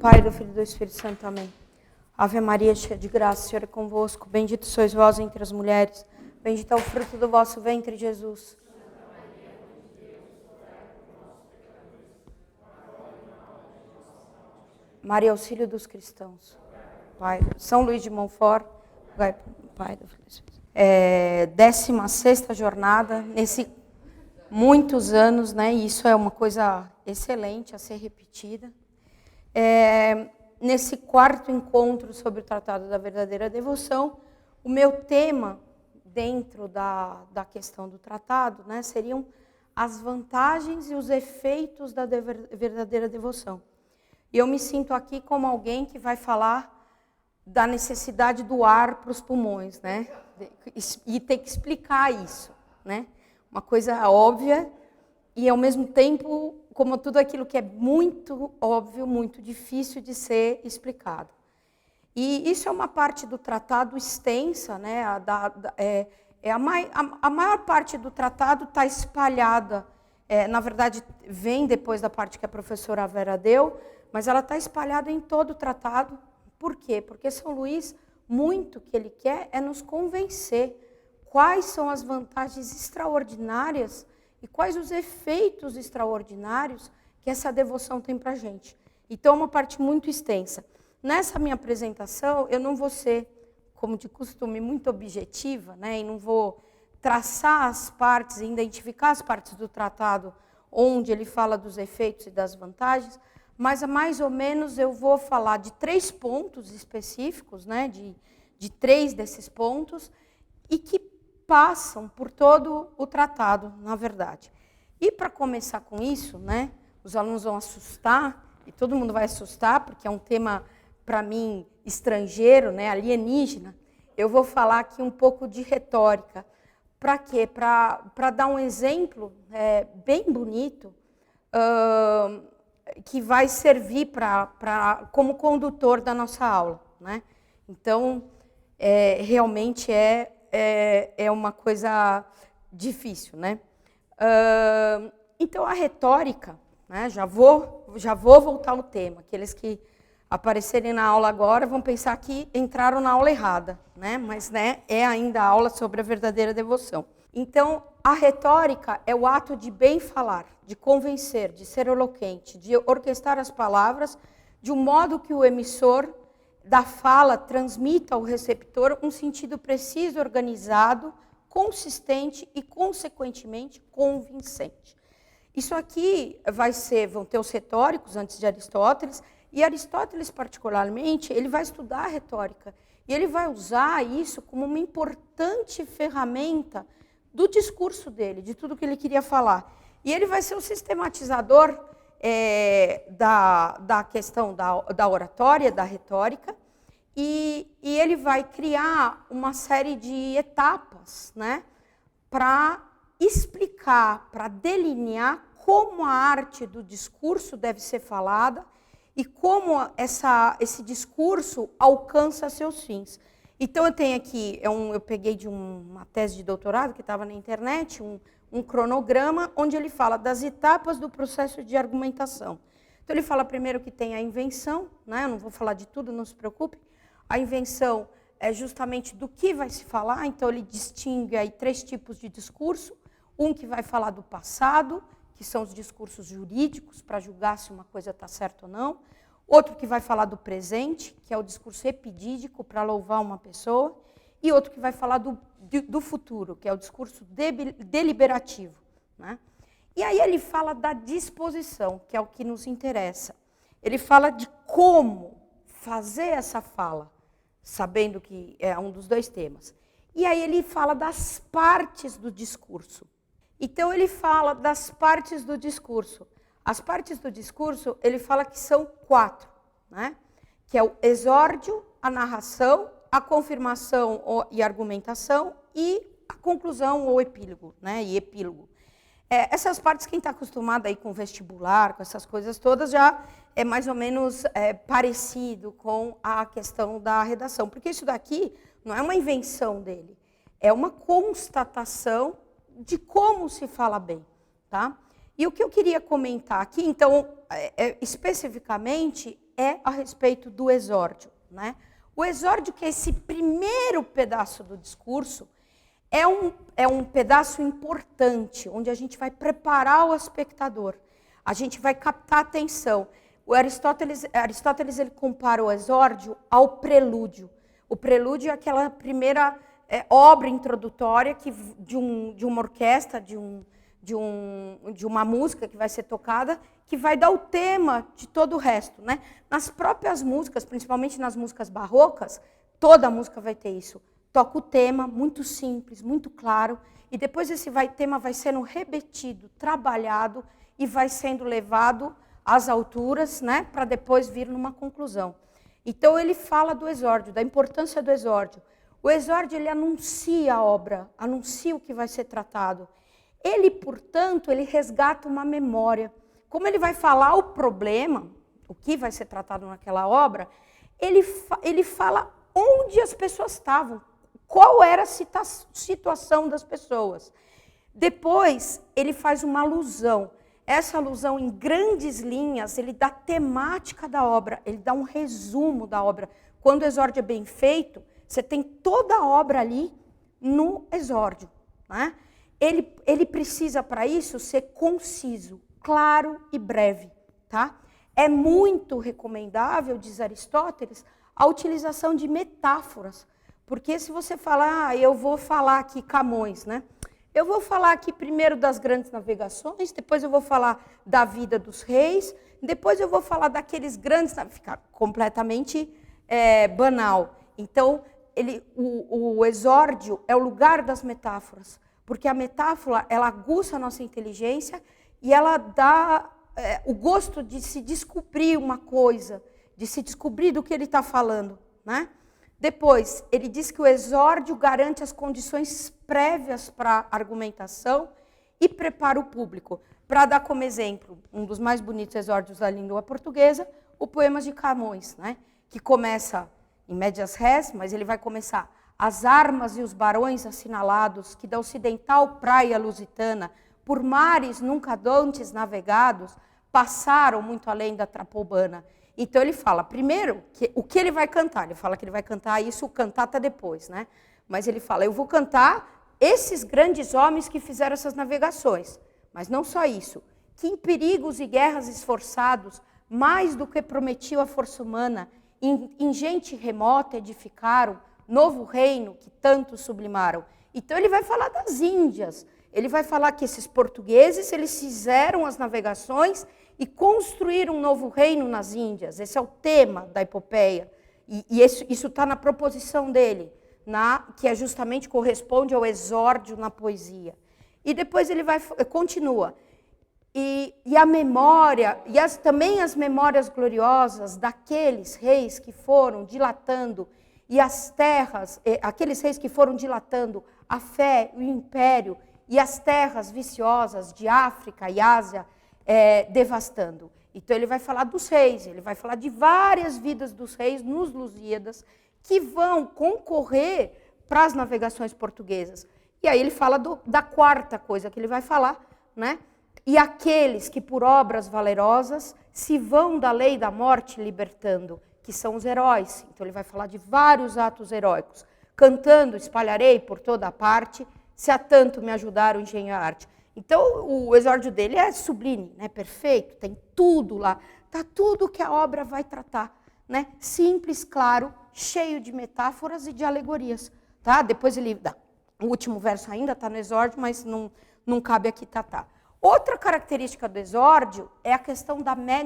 Pai, do Filho e do Espírito Santo. Amém. Ave Maria, cheia de graça, o Senhor é convosco. Bendito sois vós entre as mulheres. Bendito é o fruto do vosso ventre, Jesus. Maria, auxílio dos cristãos. Pai, São Luís de Montfort, Pai do Filho e do Espírito Santo. 16ª jornada, nesse muitos anos, né? E isso é uma coisa excelente a ser repetida. Nesse 4º encontro sobre o Tratado da Verdadeira Devoção, o meu tema dentro da questão do tratado, né, seriam as vantagens e os efeitos da verdadeira devoção. E eu me sinto aqui como alguém que vai falar da necessidade do ar para os pulmões, né? E ter que explicar isso, né? Uma coisa óbvia e, ao mesmo tempo, como tudo aquilo que é muito óbvio, muito difícil de ser explicado. E isso é uma parte do tratado extensa, né? A maior parte do tratado está espalhada, na verdade, vem depois da parte que a professora Vera deu, mas ela está espalhada em todo o tratado. Por quê? Porque São Luís, muito que ele quer é nos convencer quais são as vantagens extraordinárias e quais os efeitos extraordinários que essa devoção tem para a gente. Então, é uma parte muito extensa. Nessa minha apresentação, eu não vou ser, como de costume, muito objetiva, né? E não vou traçar as partes, identificar as partes do tratado onde ele fala dos efeitos e das vantagens, mas mais ou menos eu vou falar de 3 pontos específicos, né? De 3 desses pontos, e que passam por todo o tratado, na verdade. E para começar com isso, né, os alunos vão assustar, e todo mundo vai assustar, porque é um tema, para mim, estrangeiro, né, alienígena. Eu vou falar aqui um pouco de retórica. Para quê? Para dar um exemplo bem bonito, que vai servir como condutor da nossa aula, né? Então, realmente é uma coisa difícil, né? Então, a retórica, né, já vou voltar ao tema. Aqueles que aparecerem na aula agora vão pensar que entraram na aula errada, né? Mas, né, é ainda a aula sobre a verdadeira devoção. Então, a retórica é o ato de bem falar, de convencer, de ser eloquente, de orquestrar as palavras de um modo que o emissor da fala transmita ao receptor um sentido preciso, organizado, consistente e, consequentemente, convincente. Isso aqui vão ter os retóricos antes de Aristóteles, e Aristóteles, particularmente, ele vai estudar a retórica, e ele vai usar isso como uma importante ferramenta do discurso dele, de tudo que ele queria falar. E ele vai ser o sistematizador da questão da oratória, da retórica, e ele vai criar uma série de etapas, né, para explicar, para delinear como a arte do discurso deve ser falada e como esse discurso alcança seus fins. Então, eu tenho aqui, eu peguei de uma tese de doutorado que estava na internet, um cronograma onde ele fala das etapas do processo de argumentação. Então, ele fala primeiro que tem a invenção, né? Eu não vou falar de tudo, não se preocupe. A invenção é justamente do que vai se falar, então ele distingue aí 3 tipos de discurso. Um que vai falar do passado, que são os discursos jurídicos, para julgar se uma coisa está certa ou não. Outro que vai falar do presente, que é o discurso epidídico, para louvar uma pessoa. E outro que vai falar do futuro, que é o discurso deliberativo, né? E aí ele fala da disposição, que é o que nos interessa. Ele fala de como fazer essa fala, sabendo que é um dos 2 temas. E aí ele fala das partes do discurso. Então, ele fala das partes do discurso. As partes do discurso, ele fala que são 4, né? Que é o exórdio, a narração, a confirmação e argumentação e a conclusão ou epílogo, né? E epílogo. Essas partes, quem está acostumado aí com vestibular, com essas coisas todas, já é mais ou menos parecido com a questão da redação. Porque isso daqui não é uma invenção dele, é uma constatação de como se fala bem, tá? E o que eu queria comentar aqui, então, especificamente, é a respeito do exórdio, né? O exórdio, que é esse primeiro pedaço do discurso, é um pedaço importante, onde a gente vai preparar o espectador, a gente vai captar a atenção. O Aristóteles ele compara o exórdio ao prelúdio. O prelúdio é aquela primeira obra introdutória de uma orquestra, de uma música que vai ser tocada, que vai dar o tema de todo o resto, né? Nas próprias músicas, principalmente nas músicas barrocas, toda a música vai ter isso. Toca o tema, muito simples, muito claro, e depois esse tema vai sendo repetido, trabalhado, e vai sendo levado às alturas, né, para depois vir numa conclusão. Então ele fala do exórdio, da importância do exórdio. O exórdio, ele anuncia a obra, anuncia o que vai ser tratado. Ele, portanto, ele resgata uma memória. Como ele vai falar o problema, o que vai ser tratado naquela obra, ele fala onde as pessoas estavam, qual era a situação das pessoas. Depois, ele faz uma alusão. Essa alusão, em grandes linhas, ele dá temática da obra, ele dá um resumo da obra. Quando o exórdio é bem feito, você tem toda a obra ali no exórdio, né? Ele precisa, para isso, ser conciso, claro e breve, tá? É muito recomendável, diz Aristóteles, a utilização de metáforas. Porque se você falar, eu vou falar aqui Camões, né? Eu vou falar aqui primeiro das grandes navegações, depois eu vou falar da vida dos reis, depois eu vou falar daqueles grandes... Fica completamente banal. Então, o exórdio é o lugar das metáforas, porque a metáfora, ela aguça a nossa inteligência e ela dá o gosto de se descobrir uma coisa, de se descobrir do que ele está falando, né? Depois, ele diz que o exórdio garante as condições prévias para a argumentação e prepara o público. Para dar como exemplo, um dos mais bonitos exórdios da língua portuguesa, o Poemas de Camões, né? Que começa em medias res, mas ele vai começar: as armas e os barões assinalados, que da ocidental praia lusitana, por mares nunca dantes navegados, passaram muito além da Trapobana. Então ele fala, primeiro, o que ele vai cantar. Ele fala que ele vai cantar isso, o cantata depois, né? Mas ele fala, eu vou cantar esses grandes homens que fizeram essas navegações. Mas não só isso, que em perigos e guerras esforçados, mais do que prometiu a força humana, em gente remota edificaram novo reino que tanto sublimaram. Então ele vai falar das Índias, ele vai falar que esses portugueses, eles fizeram as navegações e construíram um novo reino nas Índias. Esse é o tema da epopeia. E isso está na proposição dele, que justamente corresponde ao exórdio na poesia. E depois ele continua. E a memória, também as memórias gloriosas daqueles reis que foram dilatando, e as terras, aqueles reis que foram dilatando a fé, o império, e as terras viciosas de África e Ásia, devastando. Então ele vai falar dos reis, ele vai falar de várias vidas dos reis nos Lusíadas, que vão concorrer para as navegações portuguesas. E aí ele fala da quarta coisa que ele vai falar, né? E aqueles que por obras valerosas se vão da lei da morte libertando, que são os heróis. Então ele vai falar de vários atos heróicos. Cantando espalharei por toda a parte, se a tanto me ajudaram engenhar arte. Então o exórdio dele é sublime, né? Perfeito, tem tudo lá. Está tudo que a obra vai tratar, né? Simples, claro, cheio de metáforas e de alegorias. Tá? Depois ele dá. O último verso ainda está no exórdio, mas não cabe aqui tratar. Outra característica do exórdio é a questão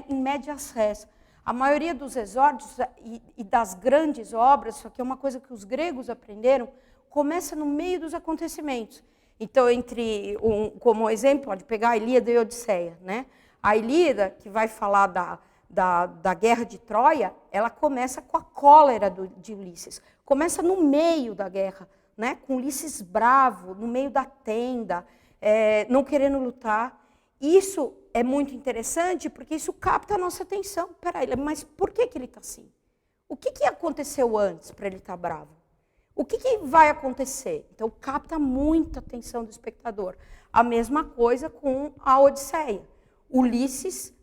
em medias res. A maioria dos exórdios e das grandes obras, isso aqui é uma coisa que os gregos aprenderam, começa no meio dos acontecimentos. Então, como exemplo, pode pegar a Ilíada e a Odisseia, né? A Ilíada, que vai falar da guerra de Troia, ela começa com a cólera de Ulisses. Começa no meio da guerra, né? Com Ulisses bravo, no meio da tenda, não querendo lutar. Isso é muito interessante porque isso capta a nossa atenção. Peraí, mas por que ele está assim? O que aconteceu antes para ele estar bravo? O que vai acontecer? Então, capta muita atenção do espectador. A mesma coisa com a Odisseia. Ulisses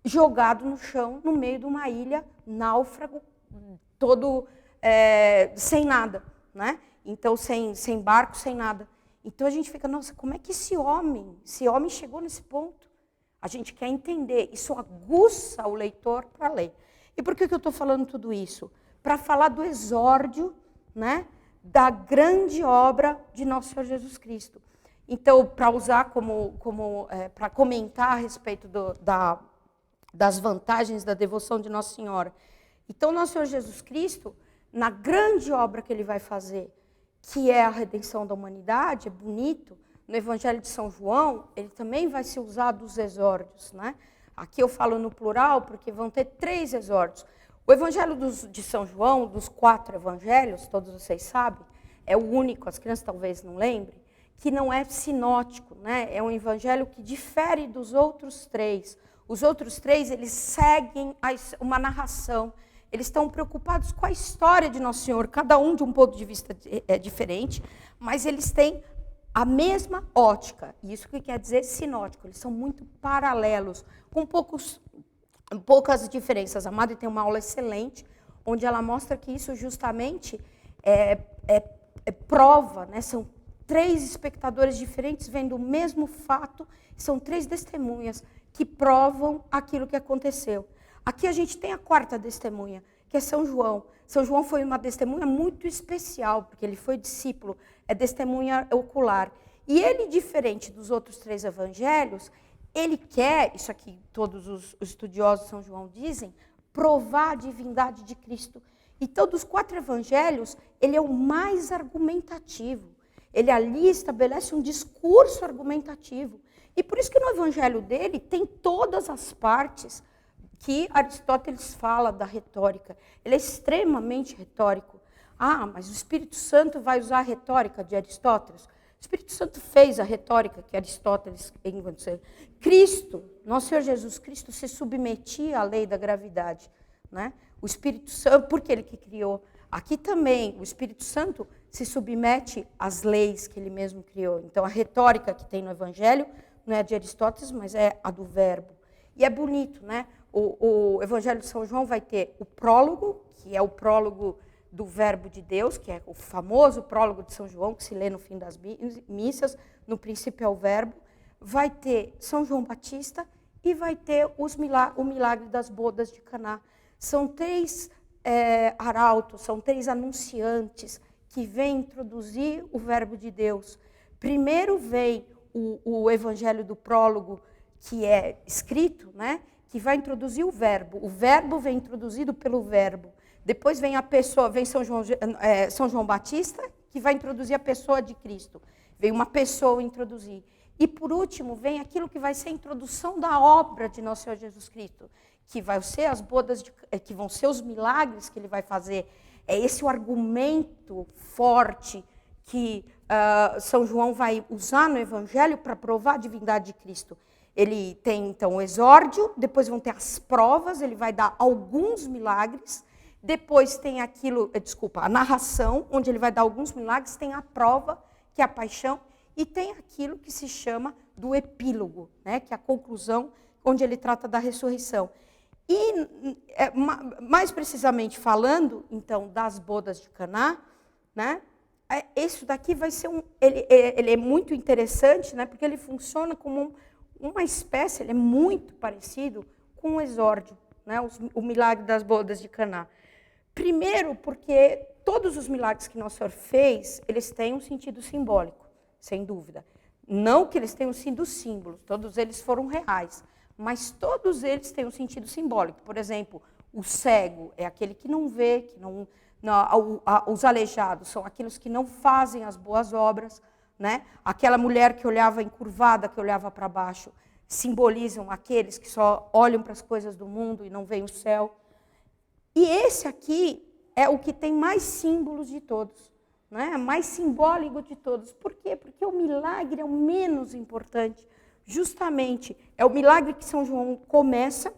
jogado no chão, no meio de uma ilha, náufrago, todo sem nada, né? Então, sem barco, sem nada. Então, a gente fica, nossa, como é que esse homem chegou nesse ponto? A gente quer entender, isso aguça o leitor para ler. E por que eu estou falando tudo isso? Para falar do exórdio, né, da grande obra de Nosso Senhor Jesus Cristo. Então, para usar para comentar a respeito das vantagens da devoção de Nossa Senhora. Então, Nosso Senhor Jesus Cristo, na grande obra que Ele vai fazer, que é a redenção da humanidade, é bonito, no Evangelho de São João, ele também vai se usar dos exórdios, né? Aqui eu falo no plural, porque vão ter 3 exórdios. O Evangelho de São João, dos 4 evangelhos, todos vocês sabem, é o único, as crianças talvez não lembrem, que não é sinótico, né? É um evangelho que difere dos outros 3. Os outros 3, eles seguem uma narração. Eles estão preocupados com a história de Nosso Senhor, cada um de um ponto de vista diferente, mas eles têm a mesma ótica. Isso que quer dizer sinótico. Eles são muito paralelos, com poucas diferenças. A Madre tem uma aula excelente, onde ela mostra que isso justamente prova, né? São 3 espectadores diferentes vendo o mesmo fato, são 3 testemunhas que provam aquilo que aconteceu. Aqui a gente tem a 4ª testemunha, que é São João. São João foi uma testemunha muito especial, porque ele foi discípulo, é testemunha ocular. E ele, diferente dos outros 3 evangelhos, ele quer, isso aqui todos os estudiosos de São João dizem, provar a divindade de Cristo. Então, dos 4 evangelhos, ele é o mais argumentativo. Ele ali estabelece um discurso argumentativo. E por isso que no evangelho dele tem todas as partes que Aristóteles fala da retórica. Ele é extremamente retórico. Ah, mas o Espírito Santo vai usar a retórica de Aristóteles? O Espírito Santo fez a retórica que Aristóteles encontrou. Cristo, nosso Senhor Jesus Cristo, se submetia à lei da gravidade, né? O Espírito Santo, porque ele que criou. Aqui também, o Espírito Santo se submete às leis que ele mesmo criou. Então, a retórica que tem no Evangelho não é a de Aristóteles, mas é a do Verbo. E é bonito, né? O Evangelho de São João vai ter o prólogo, que é o prólogo do Verbo de Deus, que é o famoso prólogo de São João, que se lê no fim das missas, no princípio é o Verbo. Vai ter São João Batista e vai ter o milagre das bodas de Caná. São 3 arautos, são 3 anunciantes que vêm introduzir o Verbo de Deus. Primeiro vem o Evangelho do prólogo, que é escrito, né? Que vai introduzir o verbo vem introduzido pelo verbo. Depois vem a pessoa, vem São João Batista, que vai introduzir a pessoa de Cristo. Vem uma pessoa introduzir. E por último, vem aquilo que vai ser a introdução da obra de Nosso Senhor Jesus Cristo, que vai ser as bodas, que vão ser os milagres que ele vai fazer. É esse o argumento forte que São João vai usar no Evangelho para provar a divindade de Cristo. Ele tem, então, o exórdio, depois vão ter as provas, ele vai dar alguns milagres, depois tem a narração, onde ele vai dar alguns milagres, tem a prova, que é a paixão, e tem aquilo que se chama do epílogo, né, que é a conclusão, onde ele trata da ressurreição. E, mais precisamente falando, então, das bodas de Caná, né, isso daqui vai ser ele é muito interessante, né, porque ele funciona como uma espécie, ele é muito parecido com o exórdio, né, o milagre das bodas de Caná. Primeiro, porque todos os milagres que Nosso Senhor fez, eles têm um sentido simbólico, sem dúvida. Não que eles tenham sido símbolos, todos eles foram reais, mas todos eles têm um sentido simbólico. Por exemplo, o cego é aquele que não vê, os aleijados são aqueles que não fazem as boas obras, né? Aquela mulher que olhava encurvada, que olhava para baixo, simbolizam aqueles que só olham para as coisas do mundo e não veem o céu. E esse aqui é o que tem mais símbolos de todos, né? Mais simbólico de todos. Por quê? Porque o milagre é o menos importante. Justamente, é o milagre que São João começa,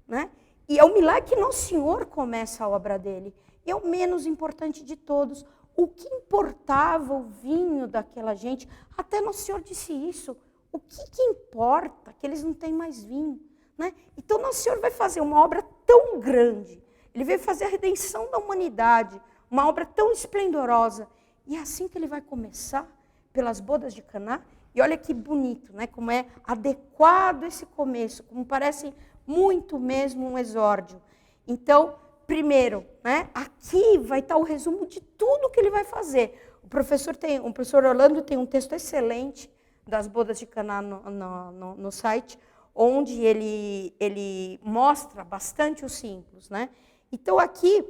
né? E é o milagre que Nosso Senhor começa a obra dele. E é o menos importante de todos. O que importava o vinho daquela gente? Até Nosso Senhor disse isso. O que importa? Que eles não têm mais vinho. né? Então, Nosso Senhor vai fazer uma obra tão grande. Ele veio fazer a redenção da humanidade, uma obra tão esplendorosa. E é assim que ele vai começar, pelas bodas de Caná. E olha que bonito, né? Como é adequado esse começo, como parece muito mesmo um exórdio. Então, primeiro, né? Aqui vai estar o resumo de tudo que ele vai fazer. O professor Orlando tem um texto excelente das bodas de Caná no site, onde ele mostra bastante o simples, né? Então, aqui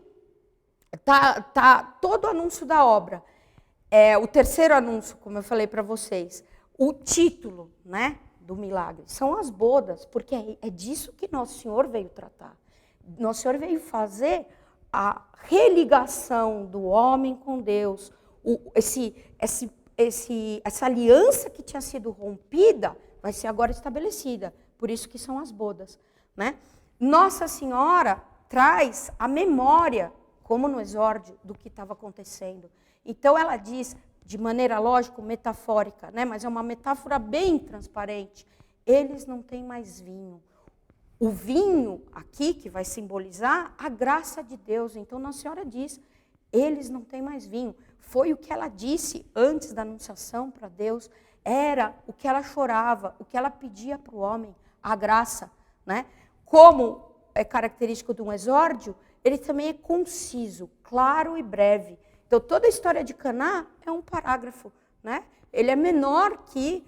tá todo o anúncio da obra. O terceiro anúncio, como eu falei para vocês, o título, né, do milagre são as bodas, porque é disso que Nosso Senhor veio tratar. Nosso Senhor veio fazer a religação do homem com Deus, essa aliança que tinha sido rompida vai ser agora estabelecida. Por isso que são as bodas, né? Nossa Senhora traz a memória, como no exórdio, do que estava acontecendo. Então ela diz, de maneira lógica, metafórica, né? Mas é uma metáfora bem transparente. Eles não têm mais vinho. O vinho aqui, que vai simbolizar a graça de Deus. Então Nossa Senhora diz, eles não têm mais vinho. Foi o que ela disse antes da anunciação para Deus. Era o que ela chorava, o que ela pedia para o homem, a graça, né? Como é característico de um exórdio, ele também é conciso, claro e breve. Então, toda a história de Caná é um parágrafo, né? Ele é menor que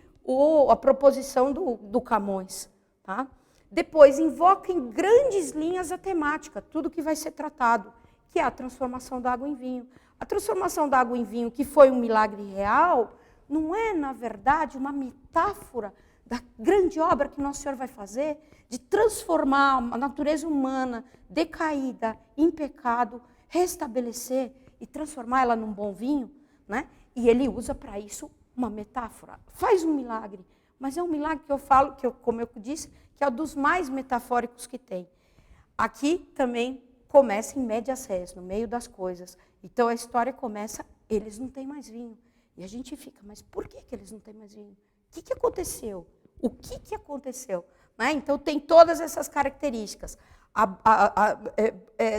a proposição do Camões. Tá? Depois, invoca em grandes linhas a temática, tudo que vai ser tratado, que é a transformação da água em vinho. A transformação da água em vinho, que foi um milagre real, não é, na verdade, uma metáfora da grande obra que Nosso Senhor vai fazer, de transformar a natureza humana decaída em pecado, restabelecer e transformar ela num bom vinho, né? E ele usa para isso uma metáfora. Faz um milagre, mas é um milagre que eu falo, como eu disse, que é um dos mais metafóricos que tem. Aqui também começa em medias res, no meio das coisas. Então a história começa, eles não têm mais vinho. E a gente fica, mas por que eles não têm mais vinho? O que aconteceu? O que aconteceu? Né? Então tem todas essas características.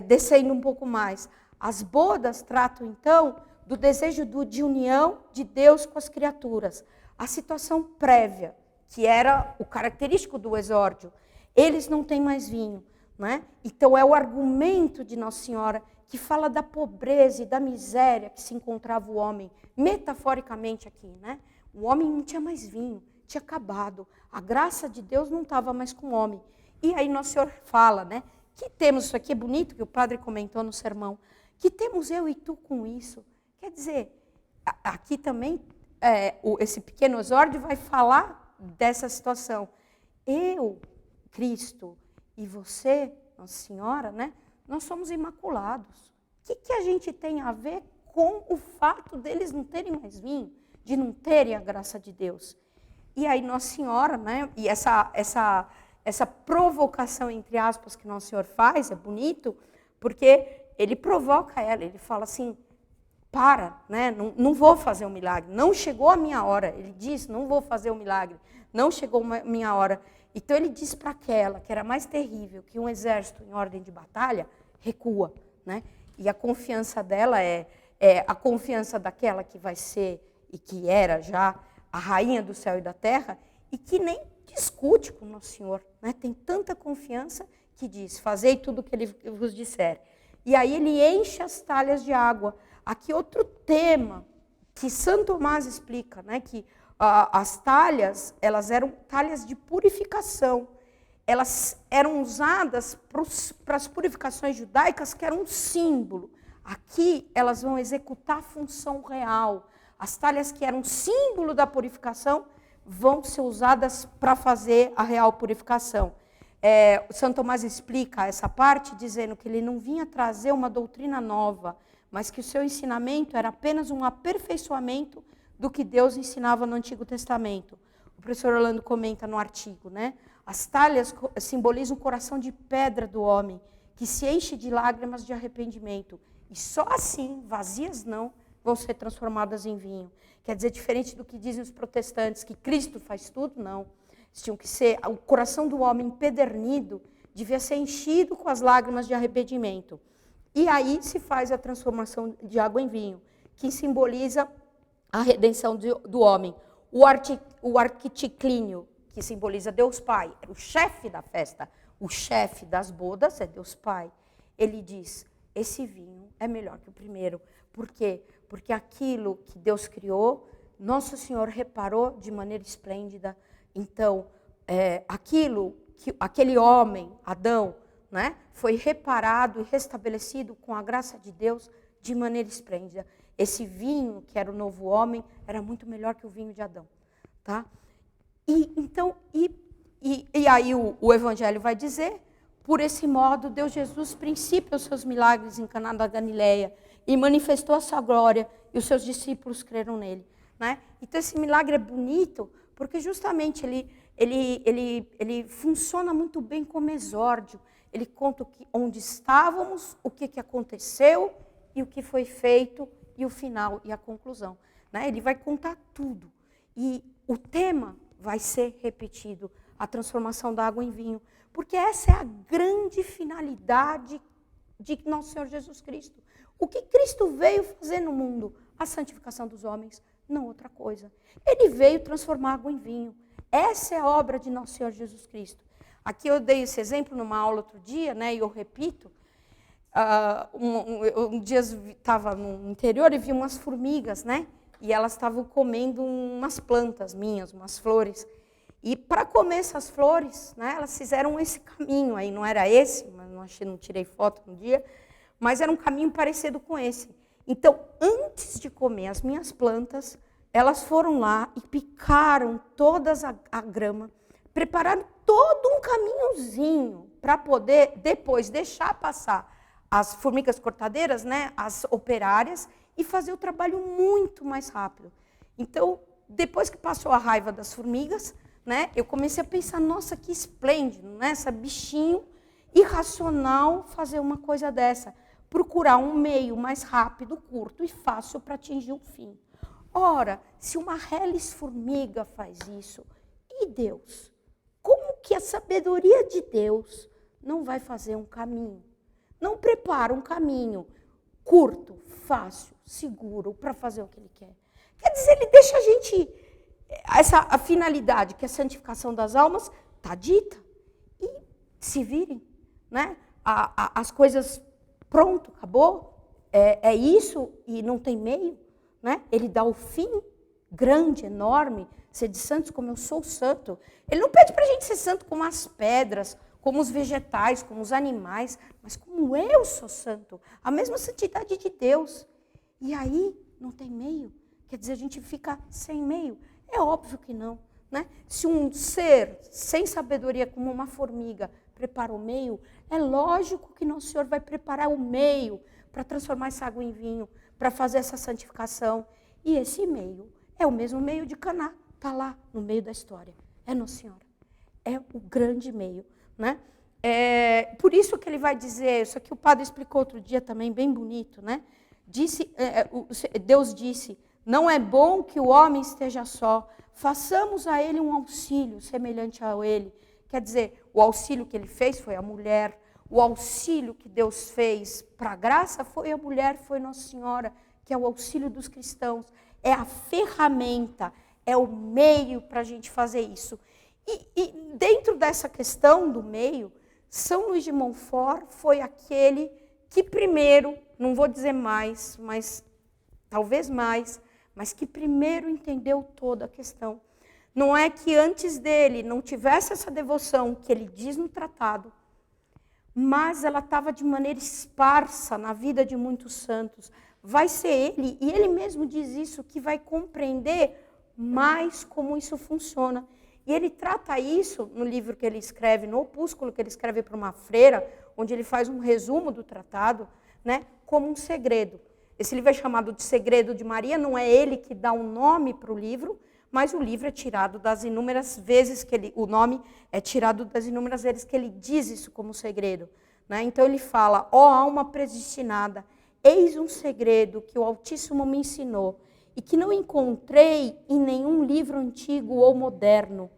Descendo um pouco mais. As bodas tratam, então, do desejo de união de Deus com as criaturas. A situação prévia, que era o característico do exórdio. Eles não têm mais vinho. Né? Então, é o argumento de Nossa Senhora que fala da pobreza e da miséria que se encontrava o homem, metaforicamente aqui. Né? O homem não tinha mais vinho, tinha acabado. A graça de Deus não estava mais com o homem. E aí Nosso Senhor fala, né, que temos, isso aqui é bonito, que o padre comentou no sermão, que temos eu e tu com isso. Quer dizer, aqui também, esse pequeno exórdio vai falar dessa situação. Eu, Cristo, e você, Nossa Senhora, né, nós somos imaculados. O que a gente tem a ver com o fato deles não terem mais vinho, de não terem a graça de Deus? E aí Nossa Senhora, né, e essa provocação, entre aspas, que Nosso Senhor faz, é bonito, porque ele provoca ela, ele fala assim, né, não vou fazer o milagre, não chegou a minha hora. Ele diz, não vou fazer o milagre, não chegou a minha hora. Então ele diz para aquela, que era mais terrível que um exército em ordem de batalha, recua. Né? E a confiança dela é a confiança daquela que vai ser, e que era já, a rainha do céu e da terra, e que nem discute com Nosso Senhor. Né? Tem tanta confiança que diz, fazei tudo o que ele vos disser. E aí ele enche as talhas de água. Aqui outro tema que Santo Tomás explica, né? Que as talhas, elas eram talhas de purificação. Elas eram usadas para as purificações judaicas, que eram um símbolo. Aqui elas vão executar a função real. As talhas que eram símbolo da purificação vão ser usadas para fazer a real purificação. O Santo Tomás explica essa parte dizendo que ele não vinha trazer uma doutrina nova, mas que o seu ensinamento era apenas um aperfeiçoamento do que Deus ensinava no Antigo Testamento. O professor Orlando comenta no artigo, né? As talhas simbolizam o coração de pedra do homem, que se enche de lágrimas de arrependimento. E só assim, vazias não, vão ser transformadas em vinho. Quer dizer, diferente do que dizem os protestantes, que Cristo faz tudo, não. tinham que ser, o coração do homem empedernido devia ser enchido com as lágrimas de arrependimento. E aí se faz a transformação de água em vinho, que simboliza a redenção do homem. O arquiticlínio, que simboliza Deus Pai, era o chefe da festa, o chefe das bodas é Deus Pai. Ele diz, esse vinho é melhor que o primeiro. Por quê? Porque aquilo que Deus criou, Nosso Senhor reparou de maneira esplêndida. Então, aquele homem, Adão, né, foi reparado e restabelecido com a graça de Deus de maneira esplêndida. Esse vinho, que era o novo homem, era muito melhor que o vinho de Adão. Tá? E aí o Evangelho vai dizer, por esse modo, deu Jesus princípio aos seus milagres em Caná da Galileia e manifestou a sua glória, e os seus discípulos creram nele. Né? Então, esse milagre é bonito, porque justamente ele funciona muito bem como exórdio. Ele conta onde estávamos, o que aconteceu, e o que foi feito, e o final, e a conclusão. Né? Ele vai contar tudo. E o tema vai ser repetido, a transformação da água em vinho. Porque essa é a grande finalidade de Nosso Senhor Jesus Cristo. O que Cristo veio fazer no mundo? A santificação dos homens, não outra coisa. Ele veio transformar água em vinho. Essa é a obra de Nosso Senhor Jesus Cristo. Aqui eu dei esse exemplo numa aula outro dia, né, e eu repito. Um dia estava no interior e vi umas formigas, né? E elas estavam comendo umas plantas minhas, umas flores. E para comer essas flores, né, elas fizeram esse caminho aí, não era esse, mas não tirei foto no dia, mas era um caminho parecido com esse. Então, antes de comer as minhas plantas, elas foram lá e picaram todas a grama, prepararam todo um caminhozinho para poder depois deixar passar as formigas cortadeiras, né, as operárias, e fazer o trabalho muito mais rápido. Então, depois que passou a raiva das formigas, né, eu comecei a pensar, nossa, que esplêndido, né, essa bichinho irracional fazer uma coisa dessa. Procurar um meio mais rápido, curto e fácil para atingir o fim. Ora, se uma reles formiga faz isso, e Deus? Como que a sabedoria de Deus não vai fazer um caminho? Não prepara um caminho curto, fácil, seguro para fazer o que Ele quer. Quer dizer, Ele deixa a gente... a finalidade, que é a santificação das almas, está dita. E se virem, né? As coisas, pronto, acabou. É isso e não tem meio. Né? Ele dá o fim grande, enorme, ser de santos como eu sou santo. Ele não pede para a gente ser santo como as pedras, como os vegetais, como os animais, mas como eu sou santo. A mesma santidade de Deus. E aí não tem meio. Quer dizer, a gente fica sem meio. É óbvio que não. Né? Se um ser sem sabedoria como uma formiga prepara o meio, é lógico que Nosso Senhor vai preparar o meio para transformar essa água em vinho, para fazer essa santificação. E esse meio é o mesmo meio de Caná, está lá no meio da história. É Nossa Senhora. É o grande meio. Né? Por isso que ele vai dizer, isso aqui o padre explicou outro dia também, bem bonito. Né? Deus disse, não é bom que o homem esteja só, façamos a ele um auxílio semelhante a ele. Quer dizer, o auxílio que ele fez foi a mulher, o auxílio que Deus fez para a graça foi a mulher, foi Nossa Senhora, que é o auxílio dos cristãos. É a ferramenta, é o meio para a gente fazer isso. E dentro dessa questão do meio, São Luís de Montfort foi aquele que primeiro, não vou dizer mais, mas talvez mais, mas que primeiro entendeu toda a questão. Não é que antes dele não tivesse essa devoção que ele diz no tratado, mas ela estava de maneira esparsa na vida de muitos santos. Vai ser ele, e ele mesmo diz isso, que vai compreender mais como isso funciona. E ele trata isso no livro que ele escreve, no opúsculo que ele escreve para uma freira, onde ele faz um resumo do tratado, né, como um segredo. Esse livro é chamado de Segredo de Maria, não é ele que dá um nome para o livro, mas o livro é tirado das inúmeras vezes que o nome é tirado das inúmeras vezes que ele diz isso como segredo. Né? Então ele fala, ó alma predestinada, eis um segredo que o Altíssimo me ensinou e que não encontrei em nenhum livro antigo ou moderno.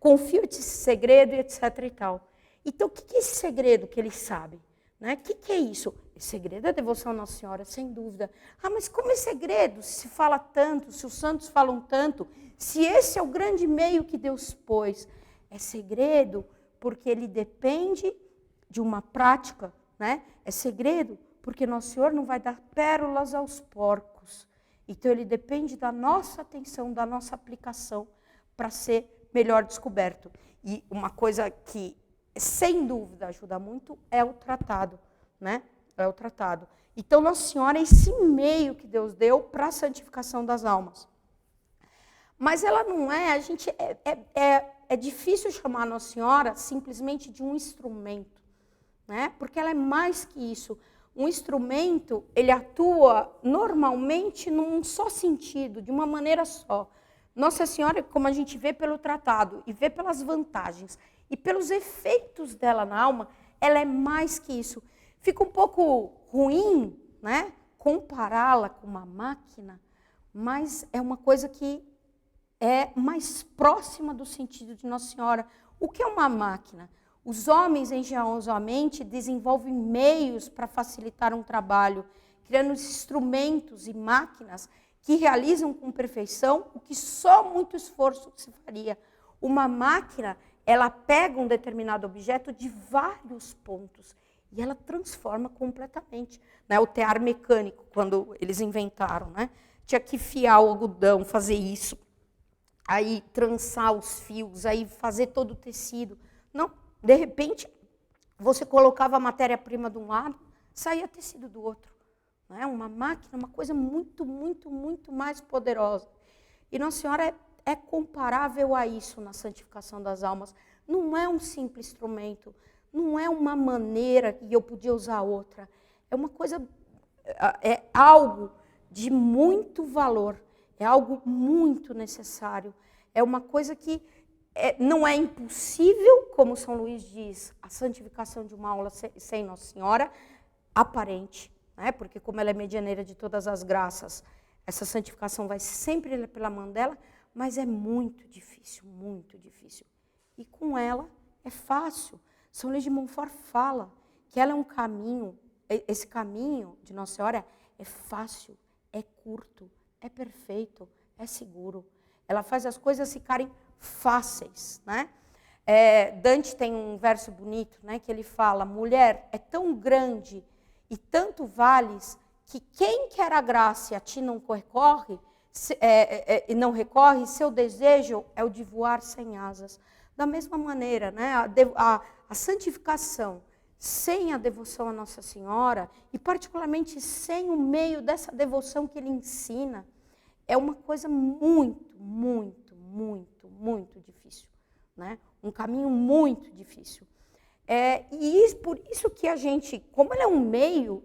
confio-te esse segredo e etc e tal. Então, o que é esse segredo que eles sabem? Né? O que é isso? Esse segredo é a devoção à Nossa Senhora, sem dúvida. Ah, mas como é segredo? Se fala tanto, se os santos falam tanto, se esse é o grande meio que Deus pôs. É segredo porque ele depende de uma prática, né? É segredo porque Nosso Senhor não vai dar pérolas aos porcos. Então, ele depende da nossa atenção, da nossa aplicação para ser melhor descoberto. E uma coisa que, sem dúvida, ajuda muito é o tratado, né? É o tratado. Então, Nossa Senhora é esse meio que Deus deu para a santificação das almas. Mas ela não é, é difícil chamar Nossa Senhora simplesmente de um instrumento, né? Porque ela é mais que isso. Um instrumento, ele atua normalmente num só sentido, de uma maneira só. Nossa Senhora, como a gente vê pelo tratado, e vê pelas vantagens, e pelos efeitos dela na alma, ela é mais que isso. Fica um pouco ruim, né, compará-la com uma máquina, mas é uma coisa que é mais próxima do sentido de Nossa Senhora. O que é uma máquina? Os homens, engenhosamente, desenvolvem meios para facilitar um trabalho, criando instrumentos e máquinas que realizam com perfeição o que só muito esforço se faria. Uma máquina, ela pega um determinado objeto de vários pontos e ela transforma completamente. Né? O tear mecânico, quando eles inventaram, né? Tinha que fiar o algodão, fazer isso, aí trançar os fios, aí fazer todo o tecido. Não, de repente, você colocava a matéria-prima de um lado, saía tecido do outro. Não é? Uma máquina, uma coisa muito, muito, muito mais poderosa. E Nossa Senhora é comparável a isso na santificação das almas. Não é um simples instrumento, não é uma maneira e eu podia usar outra. É uma coisa, é algo de muito valor, é algo muito necessário. É uma coisa que não é impossível, como São Luís diz, a santificação de uma alma sem Nossa Senhora, aparente, né? Porque como ela é medianeira de todas as graças, essa santificação vai sempre pela mão dela, mas é muito difícil, muito difícil. E com ela é fácil. São Luís de Montfort fala que ela é um caminho, esse caminho de Nossa Senhora é fácil, é curto, é perfeito, é seguro. Ela faz as coisas ficarem fáceis, né? Dante tem um verso bonito, né, que ele fala: mulher, é tão grande e tanto vales que quem quer a graça e a ti não recorre, seu desejo é o de voar sem asas. Da mesma maneira, né, a santificação sem a devoção à Nossa Senhora, e particularmente sem o meio dessa devoção que ele ensina, é uma coisa muito, muito, muito, muito difícil. Né? Um caminho muito difícil. E por isso que a gente, como ele é um meio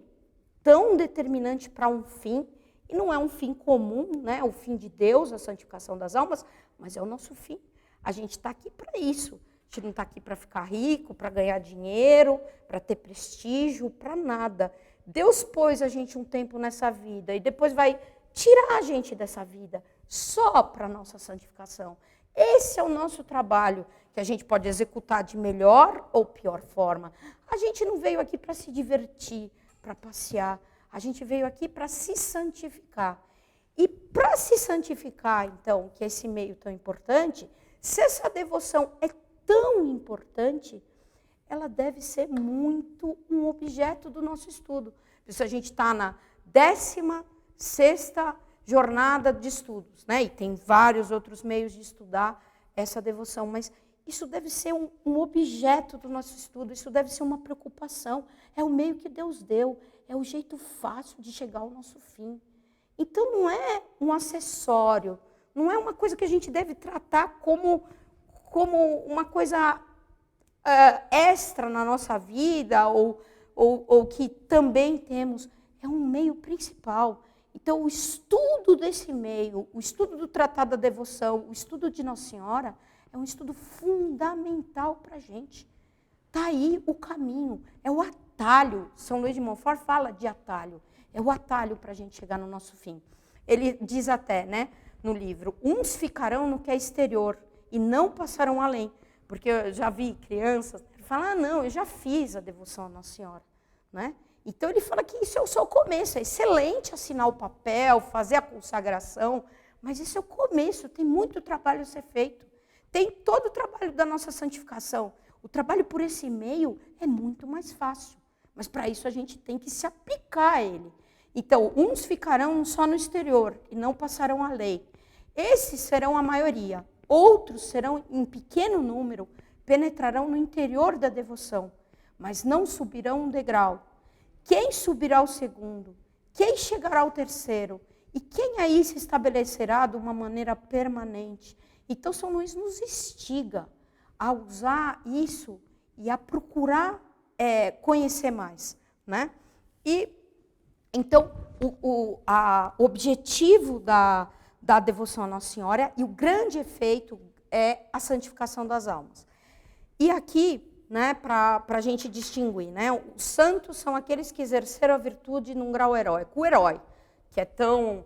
tão determinante para um fim, e não é um fim comum, né? O fim de Deus, a santificação das almas, mas é o nosso fim. A gente está aqui para isso. A gente não está aqui para ficar rico, para ganhar dinheiro, para ter prestígio, para nada. Deus pôs a gente um tempo nessa vida e depois vai tirar a gente dessa vida só para a nossa santificação. Esse é o nosso trabalho, que a gente pode executar de melhor ou pior forma. A gente não veio aqui para se divertir, para passear. A gente veio aqui para se santificar. E para se santificar, então, que é esse meio tão importante, se essa devoção é tão importante, ela deve ser muito um objeto do nosso estudo. Se a gente está na 16ª jornada de estudos, né? E tem vários outros meios de estudar essa devoção, mas isso deve ser um objeto do nosso estudo, isso deve ser uma preocupação, é o meio que Deus deu, é o jeito fácil de chegar ao nosso fim. Então não é um acessório, não é uma coisa que a gente deve tratar como uma coisa extra na nossa vida, ou que também temos, é um meio principal. Então, o estudo desse meio, o estudo do Tratado da Devoção, o estudo de Nossa Senhora, é um estudo fundamental para a gente. Está aí o caminho, é o atalho. São Luís de Montfort fala de atalho. É o atalho para a gente chegar no nosso fim. Ele diz até, né, no livro, uns ficarão no que é exterior e não passarão além. Porque eu já vi crianças falar, não, eu já fiz a devoção à Nossa Senhora. Né? Então ele fala que isso é só o começo, é excelente assinar o papel, fazer a consagração, mas isso é o começo, tem muito trabalho a ser feito. Tem todo o trabalho da nossa santificação. O trabalho por esse meio é muito mais fácil, mas para isso a gente tem que se aplicar a ele. Então, uns ficarão só no exterior e não passarão a lei. Esses serão a maioria. Outros serão em pequeno número, penetrarão no interior da devoção, mas não subirão um degrau. Quem subirá ao segundo? Quem chegará ao terceiro? E quem aí se estabelecerá de uma maneira permanente? Então, São Luís nos instiga a usar isso e a procurar conhecer mais. Né? E, então, o objetivo da devoção à Nossa Senhora e o grande efeito é a santificação das almas. E aqui, né, para a gente distinguir, né, os santos são aqueles que exerceram a virtude num grau heróico. O herói, que é tão,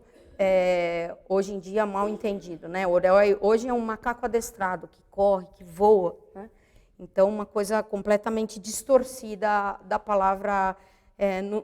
hoje em dia, mal entendido. Né? O herói hoje é um macaco adestrado, que corre, que voa. Né? Então, uma coisa completamente distorcida da palavra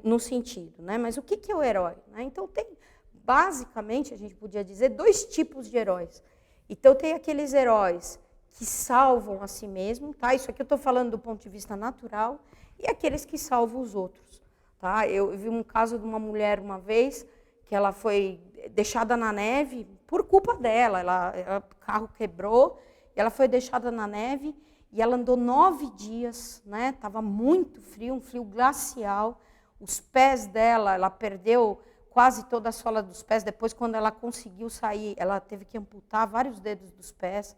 no sentido. Né? Mas o que é o herói? Né? Então, tem, basicamente, a gente podia dizer, 2 tipos de heróis. Então, tem aqueles heróis que salvam a si mesmo, tá? Isso aqui eu estou falando do ponto de vista natural, e aqueles que salvam os outros. Tá? Eu vi um caso de uma mulher uma vez, que ela foi deixada na neve por culpa dela. O carro quebrou, e ela foi deixada na neve, e ela andou 9 dias, né? Estava muito frio, um frio glacial. Os pés dela, ela perdeu quase toda a sola dos pés. Depois, quando ela conseguiu sair, ela teve que amputar vários dedos dos pés.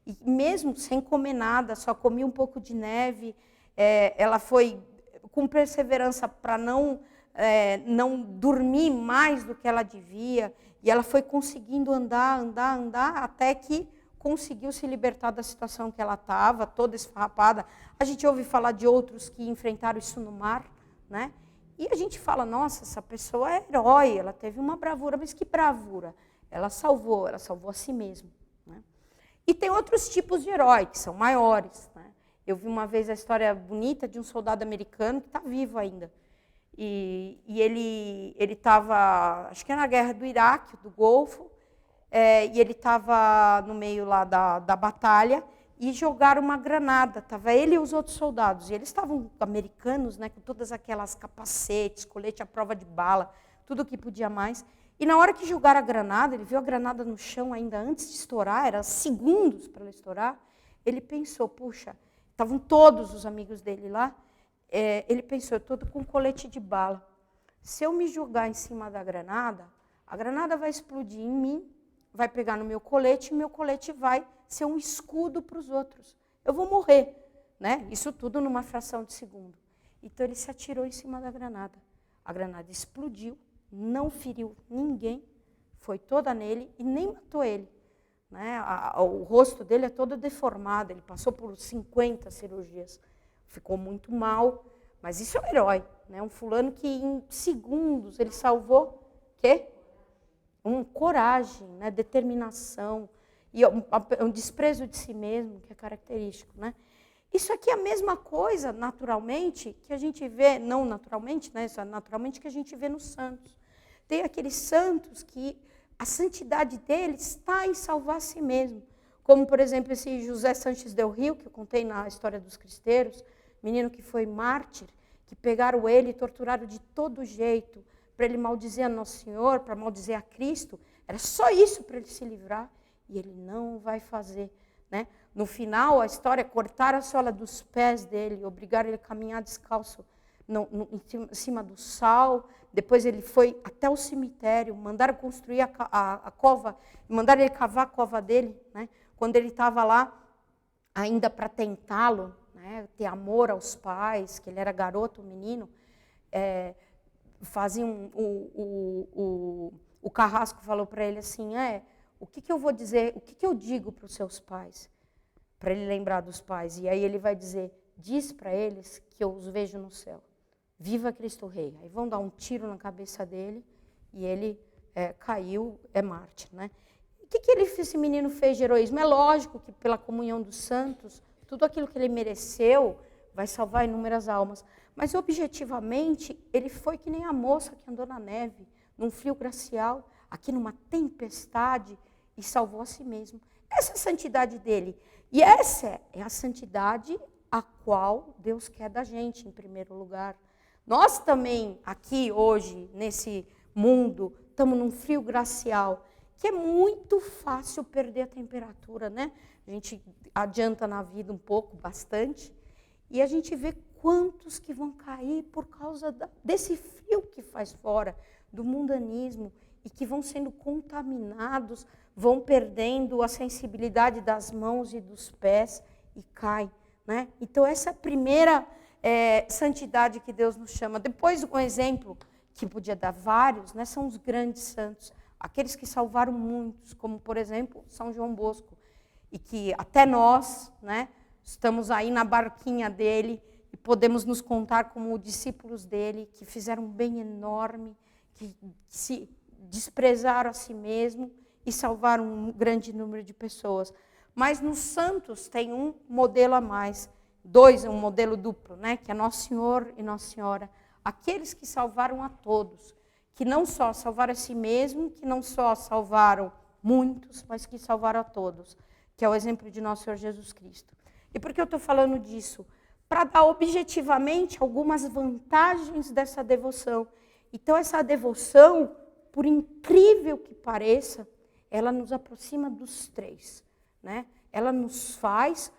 E mesmo sem comer nada, só comia um pouco de neve, ela foi com perseverança para não dormir mais do que ela devia, e ela foi conseguindo andar, até que conseguiu se libertar da situação que ela estava, toda esfarrapada. A gente ouve falar de outros que enfrentaram isso no mar, né? E a gente fala, nossa, essa pessoa é herói, ela teve uma bravura, mas que bravura? Ela salvou a si mesma. Né? E tem outros tipos de herói, que são maiores. Né? Eu vi uma vez a história bonita de um soldado americano que está vivo ainda. E ele estava, acho que era na guerra do Iraque, do Golfo, e ele estava no meio lá da batalha, e jogaram uma granada. Estava ele e os outros soldados. E eles estavam americanos, né, com todas aquelas capacetes, colete à prova de bala, tudo o que podia mais. E na hora que jogaram a granada, ele viu a granada no chão ainda antes de estourar, era segundos para ela estourar, ele pensou, puxa, estavam todos os amigos dele lá, ele pensou, eu estou com colete de bala. Se eu me jogar em cima da granada, a granada vai explodir em mim, vai pegar no meu colete, e meu colete vai ser um escudo para os outros. Eu vou morrer. Né? Isso tudo numa fração de segundo. Então ele se atirou em cima da granada. A granada explodiu, não feriu ninguém, foi toda nele e nem matou ele. Né? O rosto dele é todo deformado, ele passou por 50 cirurgias. Ficou muito mal, mas isso é um herói. Né? Um fulano que em segundos ele salvou quê? Coragem, né? Determinação, e um desprezo de si mesmo, que é característico. Né? Isso aqui é a mesma coisa, naturalmente, que a gente vê, não naturalmente, né? Isso é naturalmente que a gente vê nos santos. Tem aqueles santos que a santidade deles está em salvar a si mesmo. Como, por exemplo, esse José Sanches del Rio, que eu contei na História dos Cristeiros, menino que foi mártir, que pegaram ele e torturaram de todo jeito, para ele maldizer a Nosso Senhor, para maldizer a Cristo. Era só isso para ele se livrar. E ele não vai fazer. Né? No final, a história, cortaram a sola dos pés dele, obrigaram ele a caminhar descalço em cima do sal. Depois ele foi até o cemitério, mandaram construir a cova, mandaram ele cavar a cova dele. Né? Quando ele estava lá, ainda para tentá-lo, né? Ter amor aos pais, que ele era garoto, menino, faziam o carrasco falou para ele assim, o que eu vou dizer, o que eu digo para os seus pais? Para ele lembrar dos pais. E aí ele vai dizer, diz para eles que eu os vejo no céu. Viva Cristo Rei. Aí vão dar um tiro na cabeça dele e ele caiu, é mártir. Né? que esse menino fez de heroísmo? É lógico que pela comunhão dos santos, tudo aquilo que ele mereceu vai salvar inúmeras almas. Mas, objetivamente, ele foi que nem a moça que andou na neve, num frio glacial, aqui numa tempestade, e salvou a si mesmo. Essa é a santidade dele. E essa é a santidade a qual Deus quer da gente, em primeiro lugar. Nós também, aqui hoje, nesse mundo, estamos num frio glacial, que é muito fácil perder a temperatura, né? A gente adianta na vida um pouco, bastante, e a gente vê quantos que vão cair por causa desse frio que faz fora, do mundanismo, e que vão sendo contaminados, vão perdendo a sensibilidade das mãos e dos pés e caem, né? Então, essa é a primeira santidade que Deus nos chama. Depois, um exemplo, que podia dar vários, né, são os grandes santos, aqueles que salvaram muitos, como, por exemplo, São João Bosco, e que até nós, né, estamos aí na barquinha dele e podemos nos contar como discípulos dele, que fizeram um bem enorme, que se desprezaram a si mesmo e salvaram um grande número de pessoas. Mas nos santos tem um modelo a mais, um modelo duplo, né, que é Nosso Senhor e Nossa Senhora, aqueles que salvaram a todos, que não só salvaram a si mesmo, que não só salvaram muitos, mas que salvaram a todos, que é o exemplo de nosso Senhor Jesus Cristo. E por que eu estou falando disso? Para dar objetivamente algumas vantagens dessa devoção. Então, essa devoção, por incrível que pareça, ela nos aproxima dos três, né? Ela nos faz,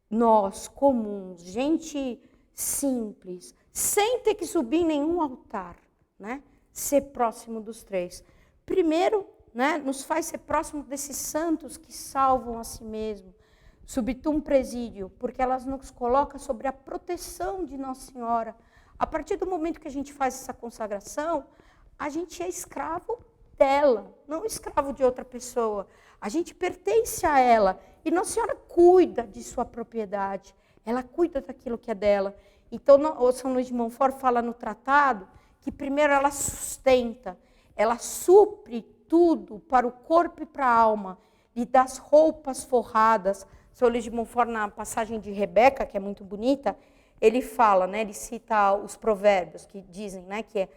nós comuns, gente simples, sem ter que subir em nenhum altar, né? Ser próximo dos três. Primeiro, né, nos faz ser próximo desses santos que salvam a si mesmo, subtum presídio, porque elas nos colocam sobre a proteção de Nossa Senhora. A partir do momento que a gente faz essa consagração, a gente é escravo dela, não escravo de outra pessoa. A gente pertence a ela e Nossa Senhora cuida de sua propriedade, ela cuida daquilo que é dela. Então, o São Luís de Montfort fala no tratado que primeiro ela sustenta, ela supre tudo para o corpo e para a alma, lhe dá as roupas forradas. São Luís de Montfort, na passagem de Rebeca, que é muito bonita, ele fala, né, ele cita os provérbios que dizem, né, que é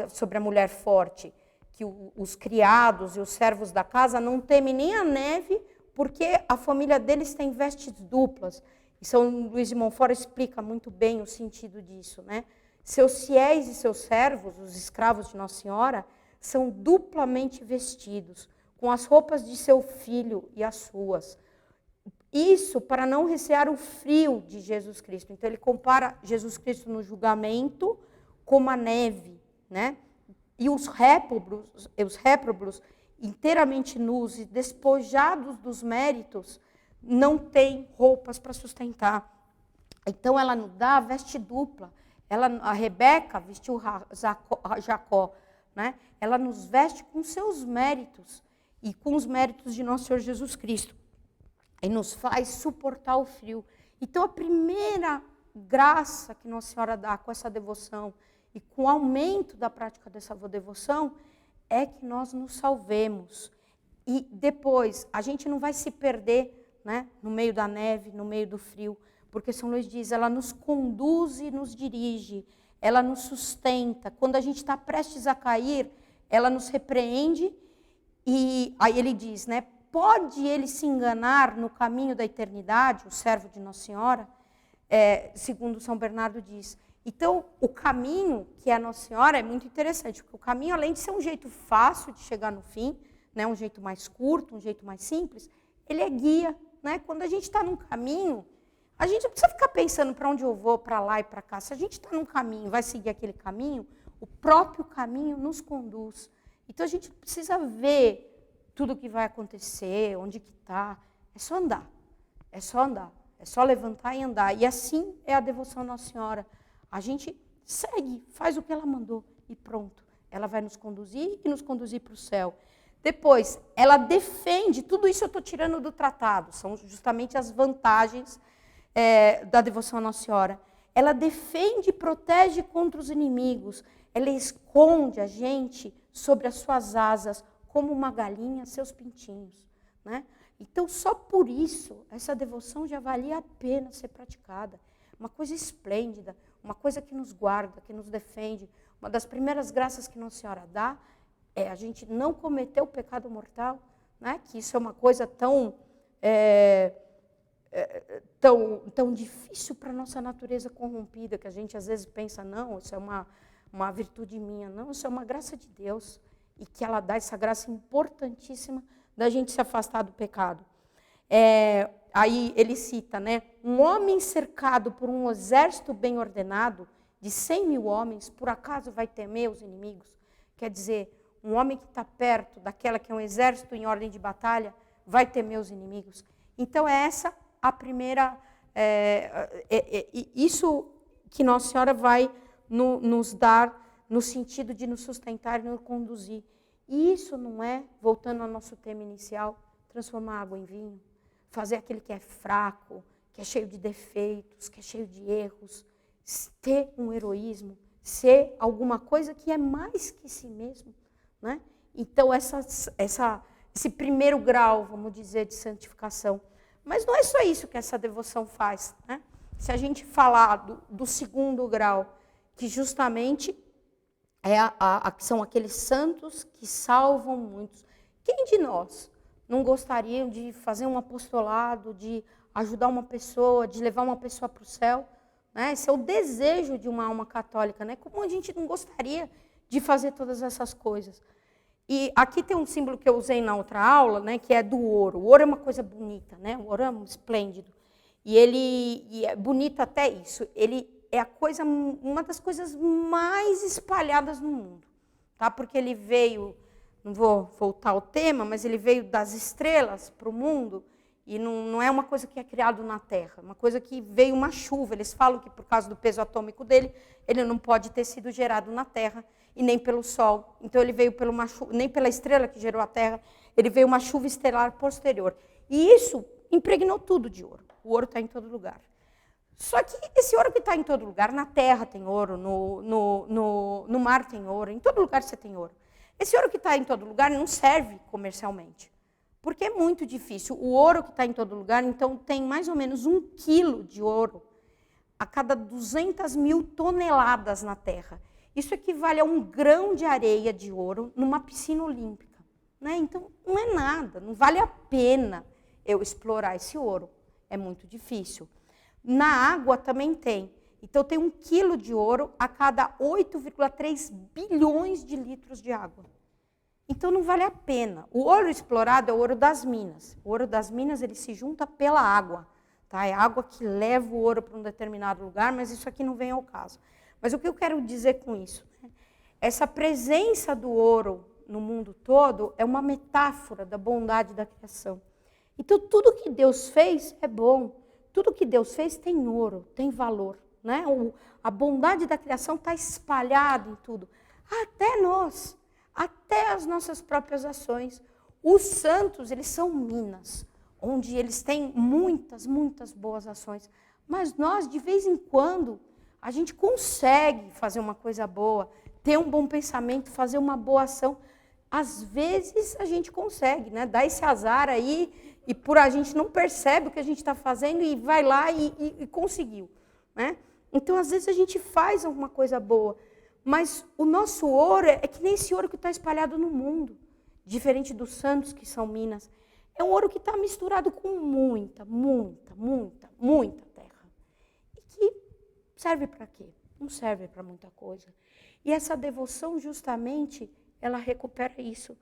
sobre a mulher forte, que os criados e os servos da casa não temem nem a neve, porque a família deles tem vestes duplas. E São Luís de Montfort explica muito bem o sentido disso, né? Seus fiéis e seus servos, os escravos de Nossa Senhora, são duplamente vestidos, com as roupas de seu filho e as suas. Isso para não recear o frio de Jesus Cristo. Então, ele compara Jesus Cristo no julgamento como a neve, né? E os réprobos, inteiramente nus e despojados dos méritos, não têm roupas para sustentar. Então, ela nos dá a veste dupla. A Rebeca vestiu Jacó, né? Ela nos veste com seus méritos e com os méritos de nosso Senhor Jesus Cristo. E nos faz suportar o frio. Então, a primeira graça que Nossa Senhora dá com essa devoção e com o aumento da prática dessa devoção é que nós nos salvemos. E depois, a gente não vai se perder, né, no meio da neve, no meio do frio, porque São Luís diz, ela nos conduz e nos dirige, ela nos sustenta. Quando a gente está prestes a cair, ela nos repreende e aí ele diz, né, pode ele se enganar no caminho da eternidade, o servo de Nossa Senhora? Segundo São Bernardo diz. Então, o caminho, que é a Nossa Senhora, é muito interessante, porque o caminho, além de ser um jeito fácil de chegar no fim, né, um jeito mais curto, um jeito mais simples, ele é guia. Né? Quando a gente está num caminho, a gente não precisa ficar pensando para onde eu vou, para lá e para cá. Se a gente está num caminho, vai seguir aquele caminho, o próprio caminho nos conduz. Então, a gente não precisa ver tudo o que vai acontecer, onde que está. É só andar. É só andar. É só levantar e andar. E assim é a devoção à Nossa Senhora. A gente segue, faz o que ela mandou e pronto. Ela vai nos conduzir e nos conduzir para o céu. Depois, ela defende, tudo isso eu estou tirando do tratado, são justamente as vantagens da devoção à Nossa Senhora. Ela defende e protege contra os inimigos. Ela esconde a gente sobre as suas asas, como uma galinha seus pintinhos, né? Então, só por isso, essa devoção já valia a pena ser praticada. Uma coisa esplêndida, uma coisa que nos guarda, que nos defende. Uma das primeiras graças que Nossa Senhora dá é a gente não cometer o pecado mortal, né? Que isso é uma coisa tão difícil para a nossa natureza corrompida, que a gente às vezes pensa, não, isso é uma virtude minha. Não, isso é uma graça de Deus. E que ela dá essa graça importantíssima da gente se afastar do pecado. Aí ele cita, né? Um homem cercado por um exército bem ordenado, de 100.000 homens, por acaso vai temer os inimigos? Quer dizer, um homem que está perto daquela que é um exército em ordem de batalha, vai temer os inimigos. Então, é essa a primeira... isso que Nossa Senhora vai nos dar no sentido de nos sustentar e nos conduzir. E isso não é, voltando ao nosso tema inicial, transformar água em vinho, fazer aquele que é fraco, que é cheio de defeitos, que é cheio de erros, ter um heroísmo, ser alguma coisa que é mais que si mesmo, né? Então, esse primeiro grau, vamos dizer, de santificação. Mas não é só isso que essa devoção faz, né? Se a gente falar do segundo grau, que justamente são aqueles santos que salvam muitos. Quem de nós não gostaria de fazer um apostolado, de ajudar uma pessoa, de levar uma pessoa para o céu? Né? Esse é o desejo de uma alma católica. Né? Como a gente não gostaria de fazer todas essas coisas? E aqui tem um símbolo que eu usei na outra aula, né, que é do ouro. O ouro é uma coisa bonita, né? O ouro é esplêndido. E é bonito até isso. Ele é uma das coisas mais espalhadas no mundo. Tá? Porque ele veio, não vou voltar ao tema, mas ele veio das estrelas para o mundo. E não é uma coisa que é criada na Terra. Uma coisa que veio uma chuva. Eles falam que por causa do peso atômico dele, ele não pode ter sido gerado na Terra. E nem pelo Sol. Então, ele veio nem pela estrela que gerou a Terra, ele veio uma chuva estelar posterior. E isso impregnou tudo de ouro. O ouro está em todo lugar. Só que esse ouro que está em todo lugar, na terra tem ouro, no mar tem ouro, em todo lugar você tem ouro. Esse ouro que está em todo lugar não serve comercialmente, porque é muito difícil. O ouro que está em todo lugar, então, tem mais ou menos 1 quilo de ouro a cada 200.000 toneladas na terra. Isso equivale a 1 grão de areia de ouro numa piscina olímpica. Né? Então, não é nada, não vale a pena eu explorar esse ouro. É muito difícil. Na água também tem. Então, tem 1 quilo de ouro a cada 8,3 bilhões de litros de água. Então, não vale a pena. O ouro explorado é o ouro das minas. O ouro das minas ele se junta pela água. Tá? É a água que leva o ouro para um determinado lugar, mas isso aqui não vem ao caso. Mas o que eu quero dizer com isso? Essa presença do ouro no mundo todo é uma metáfora da bondade da criação. Então, tudo que Deus fez é bom. Tudo que Deus fez tem ouro, tem valor. Né? A bondade da criação está espalhada em tudo. Até nós, até as nossas próprias ações. Os santos, eles são minas, onde eles têm muitas, muitas boas ações. Mas nós, de vez em quando, a gente consegue fazer uma coisa boa, ter um bom pensamento, fazer uma boa ação. Às vezes a gente consegue, né? Dá esse azar aí e a gente não percebe o que a gente está fazendo e vai lá e conseguiu. Né? Então, às vezes a gente faz alguma coisa boa, mas o nosso ouro é que nem esse ouro que está espalhado no mundo, diferente dos santos que são minas. É um ouro que está misturado com muita, muita, muita, muita terra. E que serve para quê? Não serve para muita coisa. E essa devoção, justamente, ela recupera isso.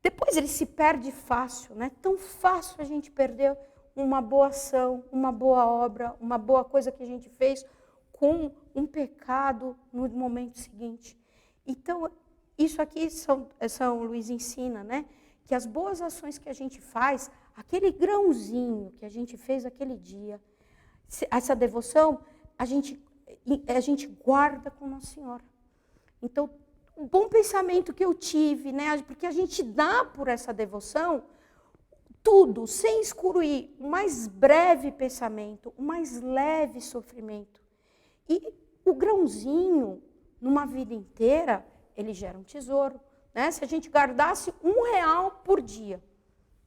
Depois ele se perde fácil, né? Tão fácil a gente perder uma boa ação, uma boa obra, uma boa coisa que a gente fez com um pecado no momento seguinte. Então, isso aqui São Luís ensina, né? Que as boas ações que a gente faz, aquele grãozinho que a gente fez aquele dia, essa devoção, a gente guarda com Nossa Senhora. Então, o bom pensamento que eu tive, né? Porque a gente dá por essa devoção tudo, sem excluir o mais breve pensamento, o mais leve sofrimento. E o grãozinho, numa vida inteira, ele gera um tesouro. né, se a gente guardasse R$ 1 por dia,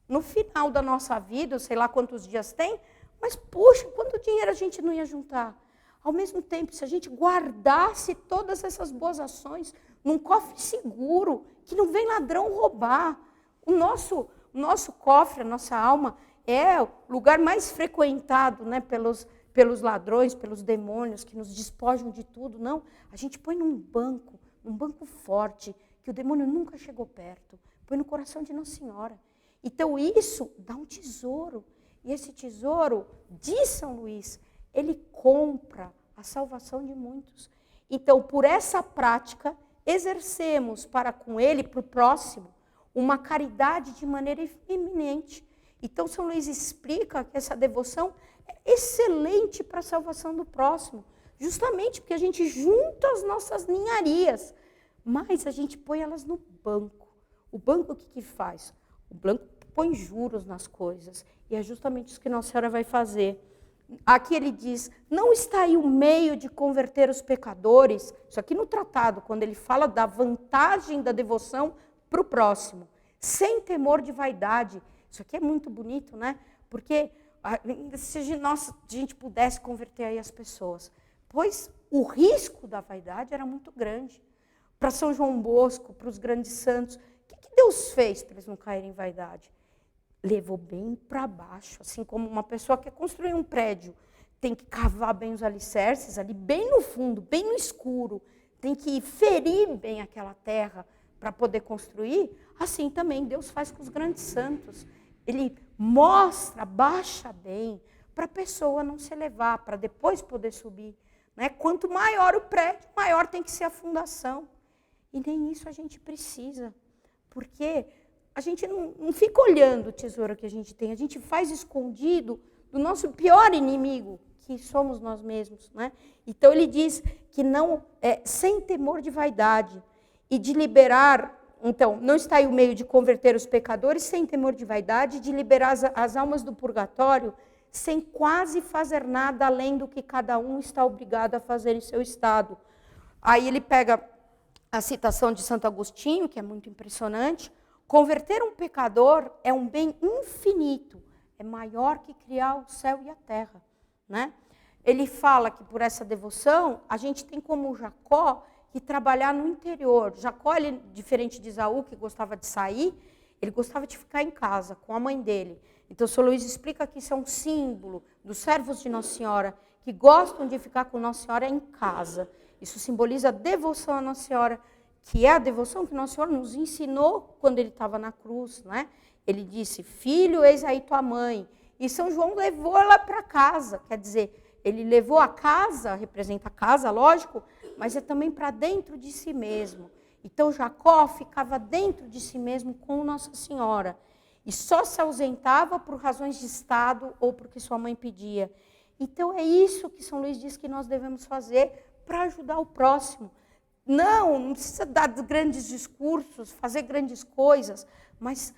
no final da nossa vida, eu sei lá quantos dias tem, mas, puxa, quanto dinheiro a gente não ia juntar? Ao mesmo tempo, se a gente guardasse todas essas boas ações num cofre seguro, que não vem ladrão roubar, o nosso cofre, a nossa alma, é o lugar mais frequentado, né, pelos ladrões, pelos demônios, que nos despojam de tudo. Não, a gente põe num banco forte, que o demônio nunca chegou perto, põe no coração de Nossa Senhora. Então isso dá um tesouro, e esse tesouro de São Luís, ele compra a salvação de muitos. Então, por essa prática, exercemos para com ele, para o próximo, uma caridade de maneira eminente. Então, São Luís explica que essa devoção é excelente para a salvação do próximo, justamente porque a gente junta as nossas ninharias, mas a gente põe elas no banco. O banco o que faz? O banco põe juros nas coisas, e é justamente isso que Nossa Senhora vai fazer. Aqui ele diz, não está aí o meio de converter os pecadores, isso aqui no tratado, quando ele fala da vantagem da devoção para o próximo, sem temor de vaidade. Isso aqui é muito bonito, né? Porque se a gente pudesse converter aí as pessoas, pois o risco da vaidade era muito grande. Para São João Bosco, para os grandes santos, o que Deus fez para eles não caírem em vaidade? Levou bem para baixo, assim como uma pessoa que quer construir um prédio, tem que cavar bem os alicerces, ali bem no fundo, bem no escuro, tem que ferir bem aquela terra para poder construir. Assim também Deus faz com os grandes santos. Ele mostra, baixa bem, para a pessoa não se elevar, para depois poder subir. Né? Quanto maior o prédio, maior tem que ser a fundação. E nem isso a gente precisa, porque a gente não fica olhando o tesouro que a gente faz escondido do nosso pior inimigo, que somos nós mesmos. Né? Então ele diz que não, sem temor de vaidade e de liberar, então, não está aí o meio de converter os pecadores sem temor de vaidade, de liberar as almas do purgatório sem quase fazer nada além do que cada um está obrigado a fazer em seu estado. Aí ele pega a citação de Santo Agostinho, que é muito impressionante. Converter um pecador é um bem infinito, é maior que criar o céu e a terra. Né? Ele fala que por essa devoção, a gente tem como Jacó que trabalhar no interior. Jacó, ele, diferente de Esaú, que gostava de sair, ele gostava de ficar em casa com a mãe dele. Então, o São Luís explica que isso é um símbolo dos servos de Nossa Senhora, que gostam de ficar com Nossa Senhora em casa. Isso simboliza a devoção a Nossa Senhora, que é a devoção que Nossa Senhora nos ensinou quando ele estava na cruz. Né? Ele disse, filho, eis aí tua mãe. E São João levou ela para casa, quer dizer, ele levou a casa, representa a casa, lógico, mas é também para dentro de si mesmo. Então Jacó ficava dentro de si mesmo com Nossa Senhora e só se ausentava por razões de estado ou porque sua mãe pedia. Então é isso que São Luís diz que nós devemos fazer para ajudar o próximo. Não precisa dar grandes discursos, fazer grandes coisas, mas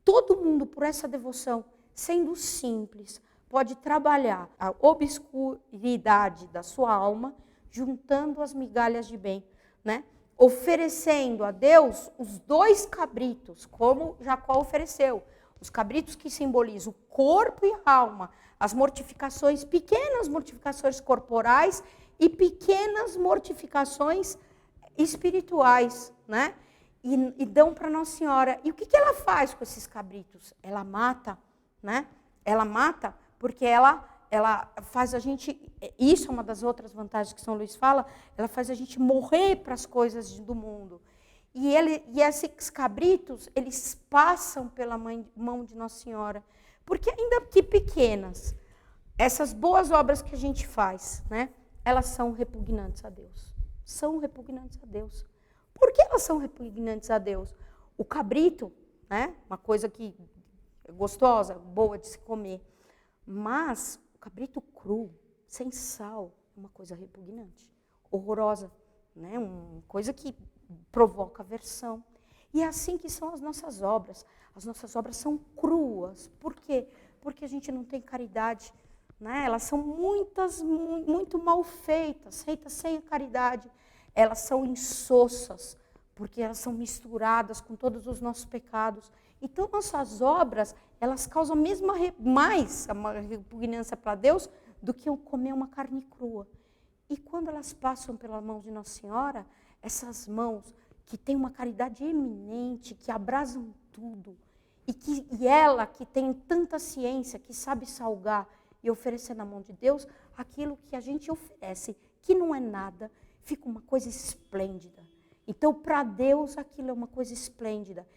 todo mundo, por essa devoção, sendo simples, pode trabalhar a obscuridade da sua alma, juntando as migalhas de bem, né? Oferecendo a Deus os 2 cabritos, como Jacó ofereceu. Os cabritos que simbolizam o corpo e a alma, as mortificações, pequenas mortificações corporais e pequenas mortificações espirituais, né? E dão para Nossa Senhora. E o que ela faz com esses cabritos? Ela mata, né? Ela mata porque ela faz a gente, isso é uma das outras vantagens que São Luís fala, ela faz a gente morrer para as coisas do mundo. E esses cabritos, eles passam pela mão de Nossa Senhora, porque ainda que pequenas, essas boas obras que a gente faz, né, elas são repugnantes a Deus. São repugnantes a Deus. Por que elas são repugnantes a Deus? O cabrito, né, uma coisa que é gostosa, boa de se comer, mas o cabrito cru, sem sal, é uma coisa repugnante, horrorosa, né? Uma coisa que provoca aversão. E é assim que são as nossas obras. As nossas obras são cruas. Por quê? Porque a gente não tem caridade. Né? Elas são muito mal feitas, feitas sem a caridade. Elas são insossas, porque elas são misturadas com todos os nossos pecados. Então, nossas obras, elas causam mais uma repugnância para Deus do que eu comer uma carne crua. E quando elas passam pelas mãos de Nossa Senhora, essas mãos que têm uma caridade eminente, que abrasam tudo, e ela que tem tanta ciência, que sabe salgar e oferecer na mão de Deus, aquilo que a gente oferece, que não é nada, fica uma coisa esplêndida. Então, para Deus, aquilo é uma coisa esplêndida.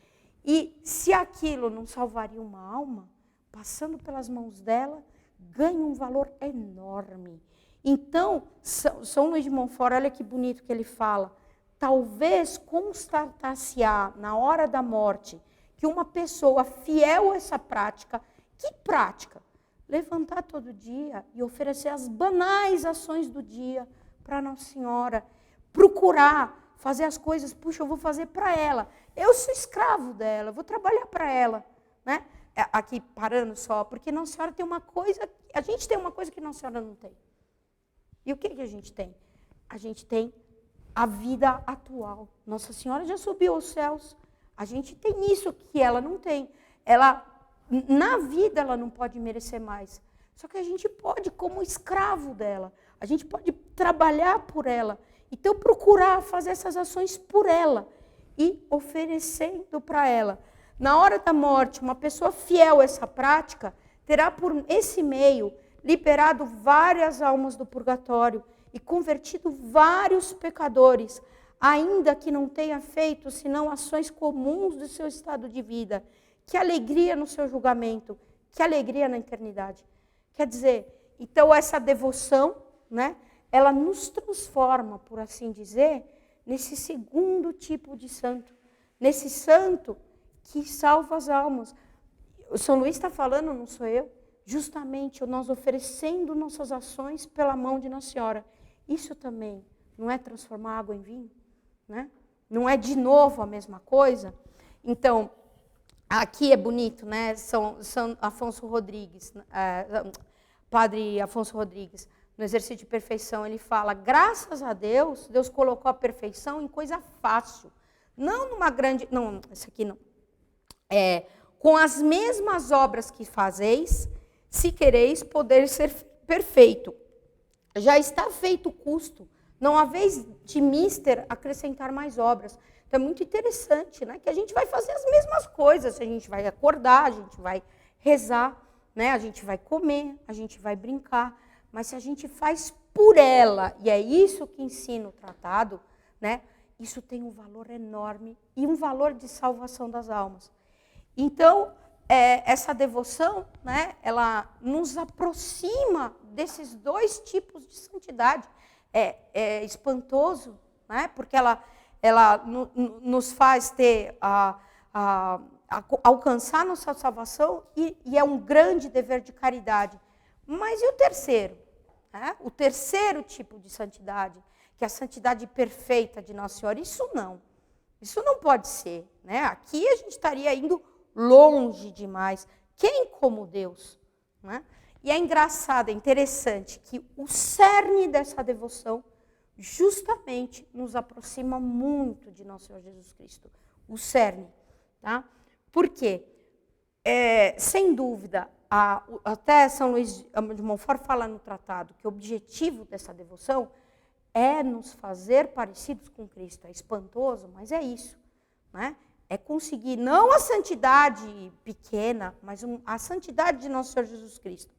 E se aquilo não salvaria uma alma, passando pelas mãos dela, ganha um valor enorme. Então, São Luís de Montfort, olha que bonito que ele fala, talvez constatar-se-á na hora da morte que uma pessoa fiel a essa prática, que prática? Levantar todo dia e oferecer as banais ações do dia para Nossa Senhora, procurar fazer as coisas, puxa, eu vou fazer para ela. Eu sou escravo dela, eu vou trabalhar para ela. Né? Aqui parando só, porque Nossa Senhora tem uma coisa, a gente tem uma coisa que Nossa Senhora não tem. E o que a gente tem? A gente tem a vida atual. Nossa Senhora já subiu aos céus. A gente tem isso que ela não tem. Ela, na vida, ela não pode merecer mais. Só que a gente pode, como escravo dela. A gente pode trabalhar por ela. Então, procurar fazer essas ações por ela e oferecendo para ela. Na hora da morte, uma pessoa fiel a essa prática terá por esse meio liberado várias almas do purgatório e convertido vários pecadores, ainda que não tenha feito senão ações comuns do seu estado de vida. Que alegria no seu julgamento, que alegria na eternidade. Quer dizer, então essa devoção, né, ela nos transforma, por assim dizer, nesse segundo tipo de santo. Nesse santo que salva as almas. O São Luís está falando, não sou eu, justamente nós oferecendo nossas ações pela mão de Nossa Senhora. Isso também não é transformar água em vinho? Né? Não é de novo a mesma coisa? Então, aqui é bonito, né? São Afonso Rodrigues, Padre Afonso Rodrigues, no Exercício de Perfeição, ele fala, graças a Deus, Deus colocou a perfeição em coisa fácil. Não numa grande... Não, isso aqui não. Com as mesmas obras que fazeis, se quereis poder ser perfeito. Já está feito o custo. Não há vez de mister acrescentar mais obras. Então é muito interessante, né? Que a gente vai fazer as mesmas coisas. A gente vai acordar, a gente vai rezar, né? A gente vai comer, a gente vai brincar. Mas se a gente faz por ela, e é isso que ensina o tratado, né? Isso tem um valor enorme e um valor de salvação das almas. Então, essa devoção, né, ela nos aproxima desses dois tipos de santidade. É espantoso, né, porque ela nos faz ter alcançar nossa salvação e é um grande dever de caridade. Mas e o terceiro? Né? O terceiro tipo de santidade, que é a santidade perfeita de Nossa Senhora, isso não pode ser. Né? Aqui a gente estaria indo longe demais. Quem como Deus? Né? E é engraçado, é interessante que o cerne dessa devoção justamente nos aproxima muito de Nosso Senhor Jesus Cristo. O cerne. Tá? Por quê? Sem dúvida, até São Luís de Montfort fala no tratado que o objetivo dessa devoção é nos fazer parecidos com Cristo. É espantoso, mas é isso. Né? É conseguir, não a santidade pequena, mas a santidade de Nosso Senhor Jesus Cristo.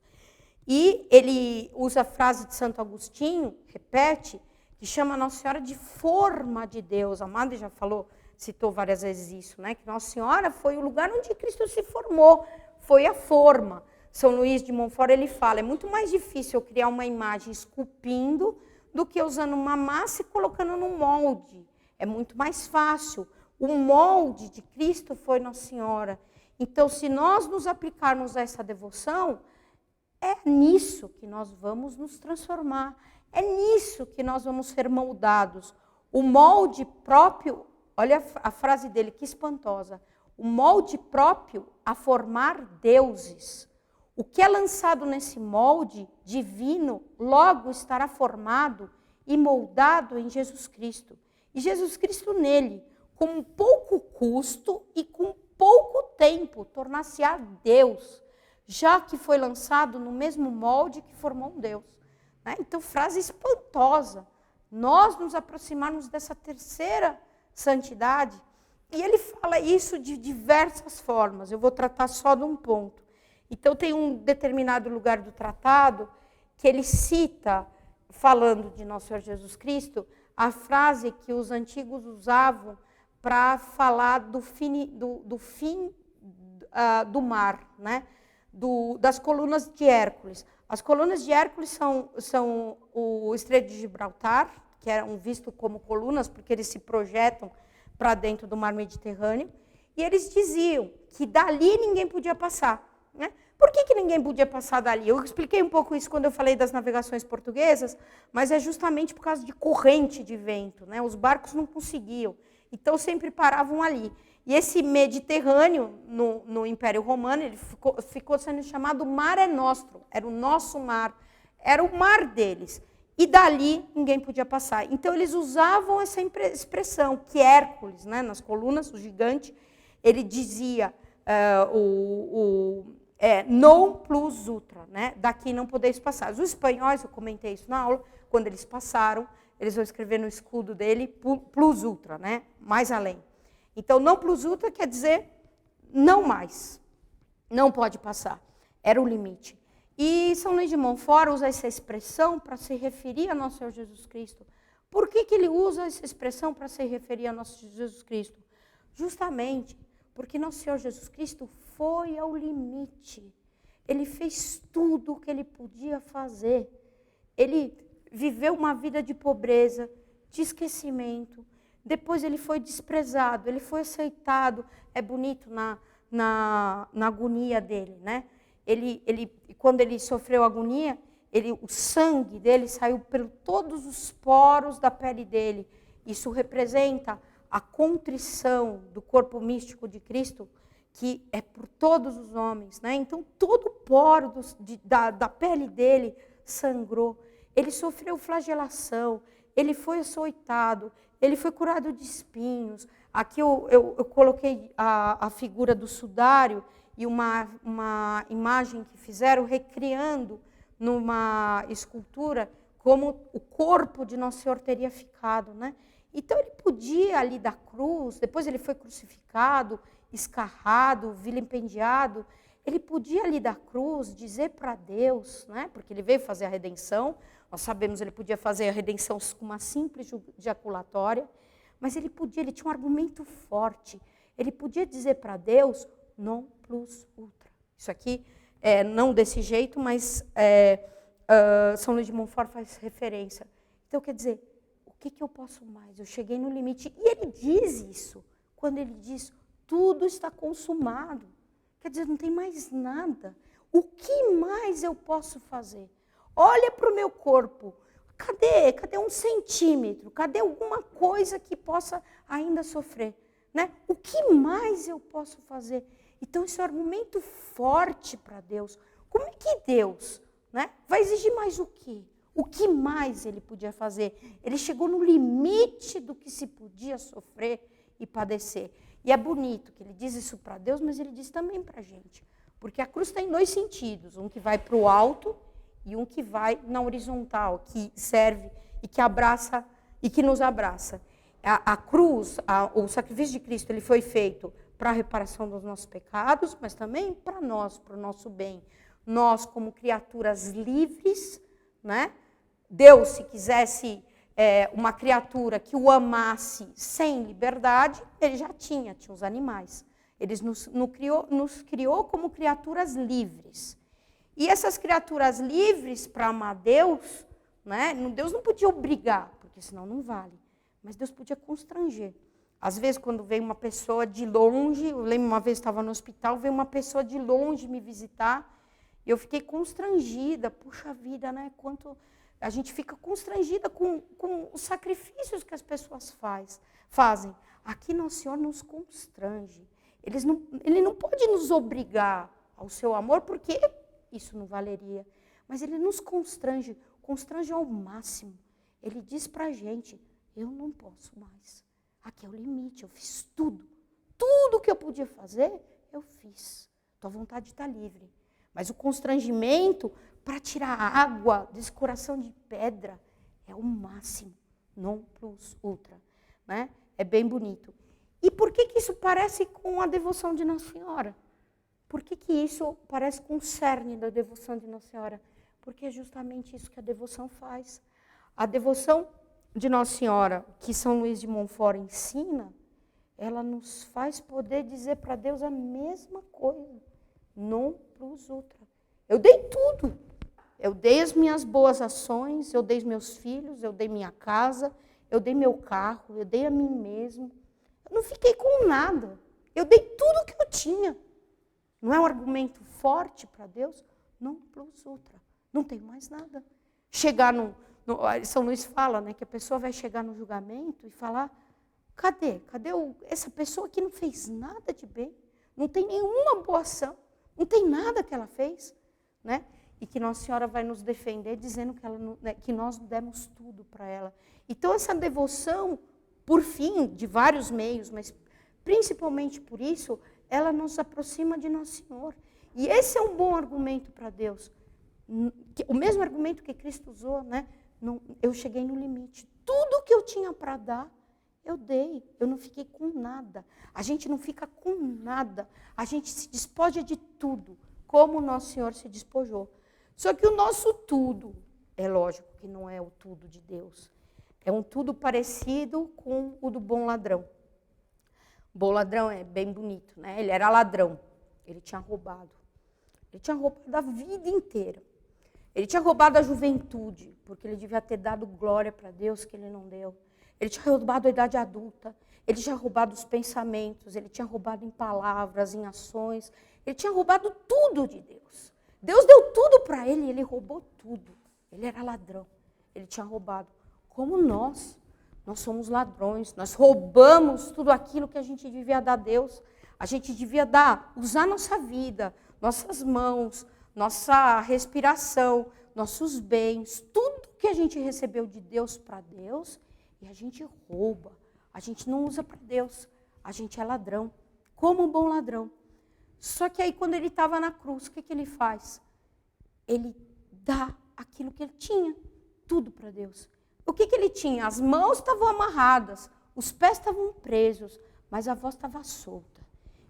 E ele usa a frase de Santo Agostinho, repete, que chama Nossa Senhora de forma de Deus. A Madre já falou, citou várias vezes isso, né? Que Nossa Senhora foi o lugar onde Cristo se formou, foi a forma. São Luís de Montfort, ele fala, é muito mais difícil eu criar uma imagem esculpindo do que usando uma massa e colocando num molde. É muito mais fácil. O molde de Cristo foi Nossa Senhora. Então, se nós nos aplicarmos a essa devoção, é nisso que nós vamos nos transformar. É nisso que nós vamos ser moldados. O molde próprio, olha a frase dele, que espantosa. O molde próprio a formar deuses. O que é lançado nesse molde divino, logo estará formado e moldado em Jesus Cristo. E Jesus Cristo nele, com pouco custo e com pouco tempo, tornar-se a Deus, já que foi lançado no mesmo molde que formou um Deus. Né? Então, frase espantosa. Nós nos aproximarmos dessa terceira santidade. E ele fala isso de diversas formas. Eu vou tratar só de um ponto. Então, tem um determinado lugar do tratado que ele cita, falando de nosso Senhor Jesus Cristo, a frase que os antigos usavam para falar do fim do mar, né? Das colunas de Hércules. As colunas de Hércules são o Estreito de Gibraltar, que eram vistos como colunas, porque eles se projetam para dentro do mar Mediterrâneo, e eles diziam que dali ninguém podia passar. Né? Por que ninguém podia passar dali? Eu expliquei um pouco isso quando eu falei das navegações portuguesas, mas é justamente por causa de corrente de vento. Né? Os barcos não conseguiam, então sempre paravam ali. E esse Mediterrâneo, no Império Romano, ele ficou sendo chamado Mare Nostrum, era o nosso mar, era o mar deles. E dali ninguém podia passar. Então eles usavam essa expressão, que Hércules, né, nas colunas, o gigante, ele dizia non plus ultra, né, daqui não podeis passar. Os espanhóis, eu comentei isso na aula, quando eles passaram, eles vão escrever no escudo dele plus ultra, né, mais além. Então, non plus ultra quer dizer não mais, não pode passar, era o limite. E São Luís de Montfort usa essa expressão para se referir a nosso Senhor Jesus Cristo. Por que ele usa essa expressão para se referir a nosso Senhor Jesus Cristo? Justamente porque nosso Senhor Jesus Cristo foi ao limite. Ele fez tudo o que ele podia fazer. Ele viveu uma vida de pobreza, de esquecimento. Depois ele foi desprezado, ele foi aceitado. É bonito na agonia dele, né? Quando ele sofreu agonia, o sangue dele saiu por todos os poros da pele dele. Isso representa a contrição do corpo místico de Cristo, que é por todos os homens. Né? Então, todo o poro da pele dele sangrou. Ele sofreu flagelação, ele foi açoitado, ele foi curado de espinhos. Aqui eu coloquei a figura do sudário, e uma imagem que fizeram recriando numa escultura como o corpo de Nosso Senhor teria ficado. Né? Então ele podia ali da cruz, depois ele foi crucificado, escarrado, vilipendiado, ele podia ali da cruz dizer para Deus, né? Porque ele veio fazer a redenção, nós sabemos que ele podia fazer a redenção com uma simples jaculatória, mas ele tinha um argumento forte, ele podia dizer para Deus, non plus ultra. Isso aqui, não desse jeito, mas São Luís de Montfort faz referência. Então, quer dizer, o que eu posso mais? Eu cheguei no limite. E ele diz isso, quando ele diz, tudo está consumado. Quer dizer, não tem mais nada. O que mais eu posso fazer? Olha para o meu corpo. Cadê 1 centímetro? Cadê alguma coisa que possa ainda sofrer? Né? O que mais eu posso fazer? Então, esse é um argumento forte para Deus. Como é que Deus, né, vai exigir mais o quê? O que mais ele podia fazer? Ele chegou no limite do que se podia sofrer e padecer. E é bonito que ele diz isso para Deus, mas ele diz também para a gente. Porque a cruz tem 2 sentidos, um que vai para o alto e um que vai na horizontal, que serve e que abraça e que nos abraça. A cruz, o sacrifício de Cristo, ele foi feito para a reparação dos nossos pecados, mas também para nós, para o nosso bem. Nós, como criaturas livres, né? Deus, se quisesse uma criatura que o amasse sem liberdade, ele já tinha os animais. Ele nos criou como criaturas livres. E essas criaturas livres, para amar Deus, né? Deus não podia obrigar, porque senão não vale. Mas Deus podia constranger. Às vezes, quando veio uma pessoa de longe, eu lembro uma vez estava no hospital, veio uma pessoa de longe me visitar, e eu fiquei constrangida. Puxa vida, né? Quanto a gente fica constrangida com os sacrifícios que as pessoas fazem. Aqui Nosso Senhor nos constrange. Ele não pode nos obrigar ao seu amor, porque isso não valeria. Mas ele nos constrange ao máximo. Ele diz para a gente, eu não posso mais. aqui é o limite, eu fiz tudo. Tudo que eu podia fazer, eu fiz. Tua vontade está livre. Mas o constrangimento para tirar a água desse coração de pedra é o máximo, non plus ultra. Né? É bem bonito. E por que isso parece com a devoção de Nossa Senhora? Por que isso parece com o cerne da devoção de Nossa Senhora? Porque é justamente isso que a devoção faz. A devoção de Nossa Senhora, que São Luís de Montfort ensina, ela nos faz poder dizer para Deus a mesma coisa. Non plus ultra. Eu dei tudo. Eu dei as minhas boas ações, eu dei meus filhos, eu dei minha casa, eu dei meu carro, eu dei a mim mesmo. Eu não fiquei com nada. Eu dei tudo que eu tinha. Não é um argumento forte para Deus? Non plus ultra. Não tem mais nada. Chegar São Luís fala, né, que a pessoa vai chegar no julgamento e falar, cadê essa pessoa que não fez nada de bem, não tem nenhuma boa ação, não tem nada que ela fez, né? E que Nossa Senhora vai nos defender dizendo que nós demos tudo para ela. Então essa devoção, por fim, de vários meios, mas principalmente por isso, ela nos aproxima de Nosso Senhor. E esse é um bom argumento para Deus. O mesmo argumento que Cristo usou, né? Eu cheguei no limite. Tudo que eu tinha para dar, eu dei. Eu não fiquei com nada. A gente não fica com nada. A gente se despoja de tudo, como o Nosso Senhor se despojou. Só que o nosso tudo, é lógico que não é o tudo de Deus. É um tudo parecido com o do bom ladrão. O bom ladrão é bem bonito, né? Ele era ladrão. Ele tinha roubado. Ele tinha roubado a vida inteira. Ele tinha roubado a juventude, porque ele devia ter dado glória para Deus que ele não deu. Ele tinha roubado a idade adulta. Ele tinha roubado os pensamentos. Ele tinha roubado em palavras, em ações. Ele tinha roubado tudo de Deus. Deus deu tudo para ele e ele roubou tudo. Ele era ladrão. Ele tinha roubado. Como nós somos ladrões. Nós roubamos tudo aquilo que a gente devia dar a Deus. A gente devia usar nossa vida, nossas mãos, nossa respiração, nossos bens, tudo que a gente recebeu de Deus para Deus, e a gente rouba. A gente não usa para Deus. A gente é ladrão, como um bom ladrão. Só que aí, quando ele estava na cruz, o que ele faz? Ele dá aquilo que ele tinha, tudo para Deus. O que ele tinha? As mãos estavam amarradas, os pés estavam presos, mas a voz estava solta.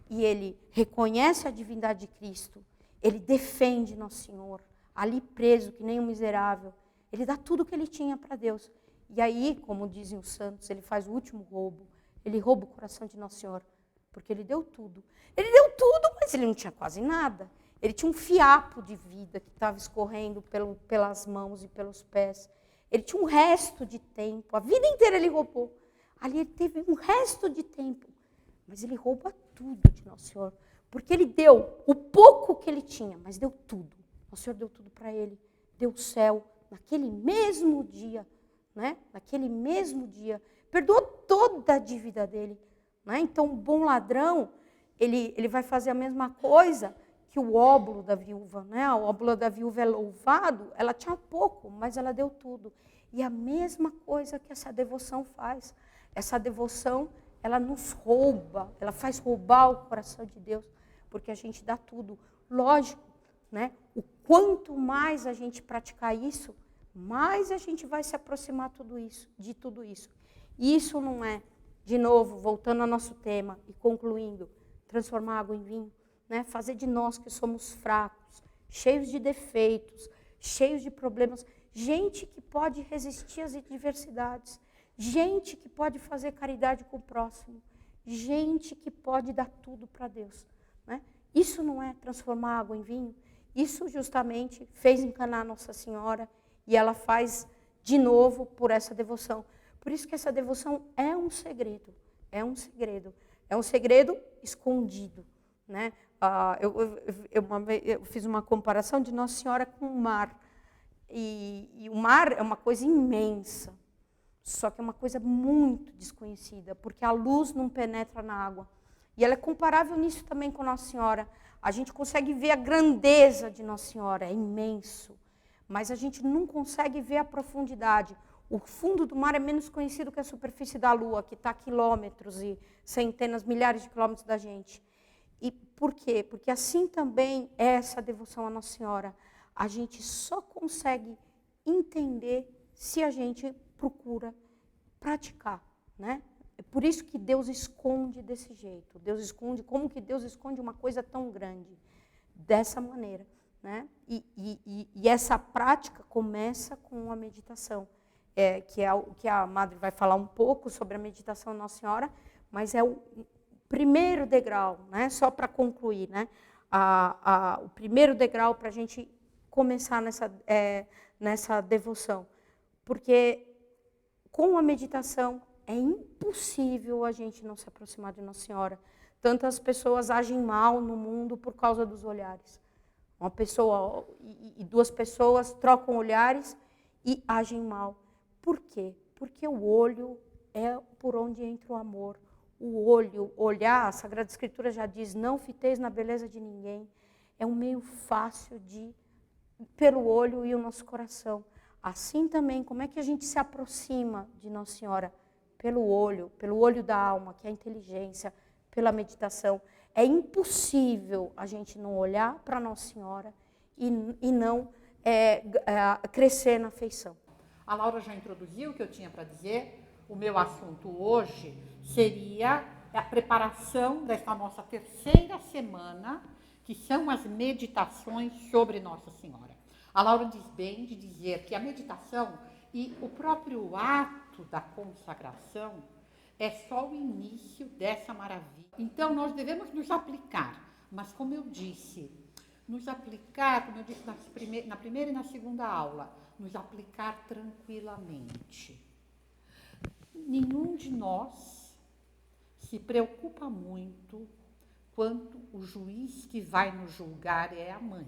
E ele reconhece a divindade de Cristo, ele defende Nosso Senhor, ali preso, que nem um miserável. Ele dá tudo o que ele tinha para Deus. E aí, como dizem os santos, ele faz o último roubo. Ele rouba o coração de Nosso Senhor, porque ele deu tudo. Ele deu tudo, mas ele não tinha quase nada. Ele tinha um fiapo de vida que estava escorrendo pelas mãos e pelos pés. Ele tinha um resto de tempo. A vida inteira ele roubou. Ali ele teve um resto de tempo. Mas ele rouba tudo de Nosso Senhor. Porque ele deu o pouco que ele tinha, mas deu tudo. Nosso Senhor deu tudo para ele. Deu o céu naquele mesmo dia. Né? Naquele mesmo dia. Perdoou toda a dívida dele. Né? Então, o bom ladrão, ele vai fazer a mesma coisa que o óbolo da viúva. Né? A óbolo da viúva é louvado, ela tinha pouco, mas ela deu tudo. E a mesma coisa que essa devoção faz. Essa devoção, ela nos rouba, ela faz roubar o coração de Deus, porque a gente dá tudo. Lógico, né? O quanto mais a gente praticar isso, mais a gente vai se aproximar de tudo isso. E isso não é, de novo, voltando ao nosso tema e concluindo, transformar água em vinho, né? Fazer de nós que somos fracos, cheios de defeitos, cheios de problemas, gente que pode resistir às adversidades, gente que pode fazer caridade com o próximo, gente que pode dar tudo para Deus. Né? Isso não é transformar água em vinho? Isso justamente fez encanar Nossa Senhora e ela faz de novo por essa devoção. Por isso que essa devoção é um segredo, é um segredo. É um segredo escondido. Né? Eu fiz uma comparação de Nossa Senhora com o mar. E o mar é uma coisa imensa, só que é uma coisa muito desconhecida, porque a luz não penetra na água. E ela é comparável nisso também com Nossa Senhora. A gente consegue ver a grandeza de Nossa Senhora, é imenso, mas a gente não consegue ver a profundidade. O fundo do mar é menos conhecido que a superfície da Lua, que está a quilômetros e centenas, milhares de quilômetros da gente. E por quê? Porque assim também é essa devoção à Nossa Senhora. A gente só consegue entender se a gente procura praticar, né? É por isso que Deus esconde desse jeito. Deus esconde, como que Deus esconde uma coisa tão grande? Dessa maneira, né? E essa prática começa com a meditação, que a Madre vai falar um pouco sobre a meditação Nossa Senhora, mas é o primeiro degrau, né? Só para concluir, né? O primeiro degrau para a gente começar nessa devoção, porque com a meditação é impossível a gente não se aproximar de Nossa Senhora. Tantas pessoas agem mal no mundo por causa dos olhares. Uma pessoa e duas pessoas trocam olhares e agem mal. Por quê? Porque o olho é por onde entra o amor. O olho, olhar, a Sagrada Escritura já diz, não fiteis na beleza de ninguém. É um meio fácil pelo olho e o nosso coração. Assim também, como é que a gente se aproxima de Nossa Senhora? Pelo olho da alma, que é a inteligência, pela meditação. É impossível a gente não olhar para Nossa Senhora e não crescer na afeição. A Laura já introduziu o que eu tinha para dizer. O meu assunto hoje seria a preparação dessa nossa terceira semana, que são as meditações sobre Nossa Senhora. A Laura diz bem de dizer que a meditação e o próprio ato da consagração é só o início dessa maravilha. Então, nós devemos nos aplicar, mas como eu disse, nos aplicar, como eu disse na primeira e na segunda aula, nos aplicar tranquilamente. Nenhum de nós se preocupa muito quanto o juiz que vai nos julgar é a mãe.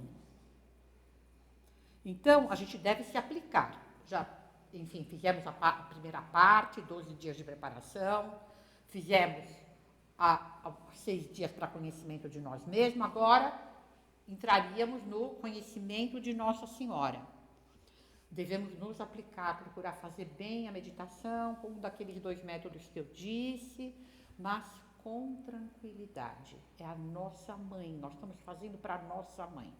Então, a gente deve se aplicar. Já, enfim, fizemos a primeira parte, 12 dias de preparação, fizemos 6 dias para conhecimento de nós mesmos, agora entraríamos no conhecimento de Nossa Senhora. Devemos nos aplicar, procurar fazer bem a meditação, com um daqueles 2 métodos que eu disse, mas com tranquilidade. É a nossa mãe, nós estamos fazendo para a nossa mãe.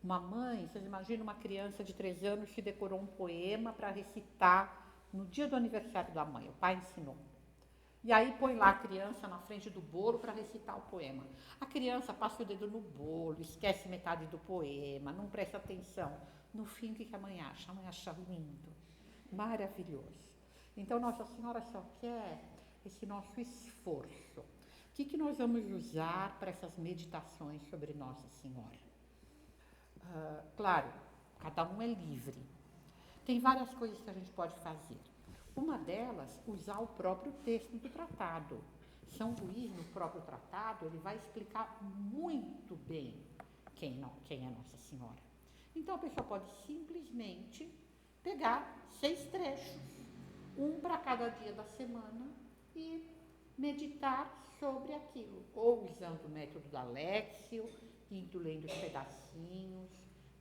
Uma mãe, vocês imaginam uma criança de 3 anos que decorou um poema para recitar no dia do aniversário da mãe, o pai ensinou. E aí põe lá a criança na frente do bolo para recitar o poema. A criança passa o dedo no bolo, esquece metade do poema, não presta atenção. No fim, o que a mãe acha? A mãe acha lindo, maravilhoso. Então, Nossa Senhora só quer esse nosso esforço. O que nós vamos usar para essas meditações sobre Nossa Senhora? Claro, cada um é livre. Tem várias coisas que a gente pode fazer. Uma delas, usar o próprio texto do tratado. São Luís, no próprio tratado, ele vai explicar muito bem quem é Nossa Senhora. Então, a pessoa pode simplesmente pegar 6 trechos, um para cada dia da semana, e meditar sobre aquilo. Ou usando o método da Léxio, indo lendo os pedacinhos,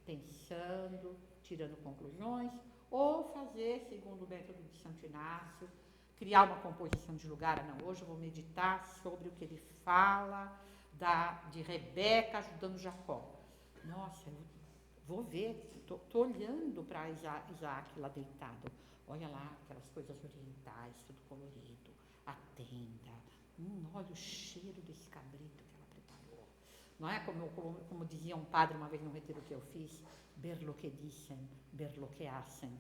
pensando, tirando conclusões, ou fazer, segundo o método de Santo Inácio, criar uma composição de lugar. Não, hoje eu vou meditar sobre o que ele fala de Rebeca ajudando Jacó. Nossa, eu vou ver, estou olhando para Isaac lá deitado. Olha lá, aquelas coisas orientais, tudo colorido, a tenda. Olha o cheiro desse cabrito que ela preparou. Não é como dizia um padre uma vez no retiro que eu fiz, ver lo que dicen, ver lo que hacen.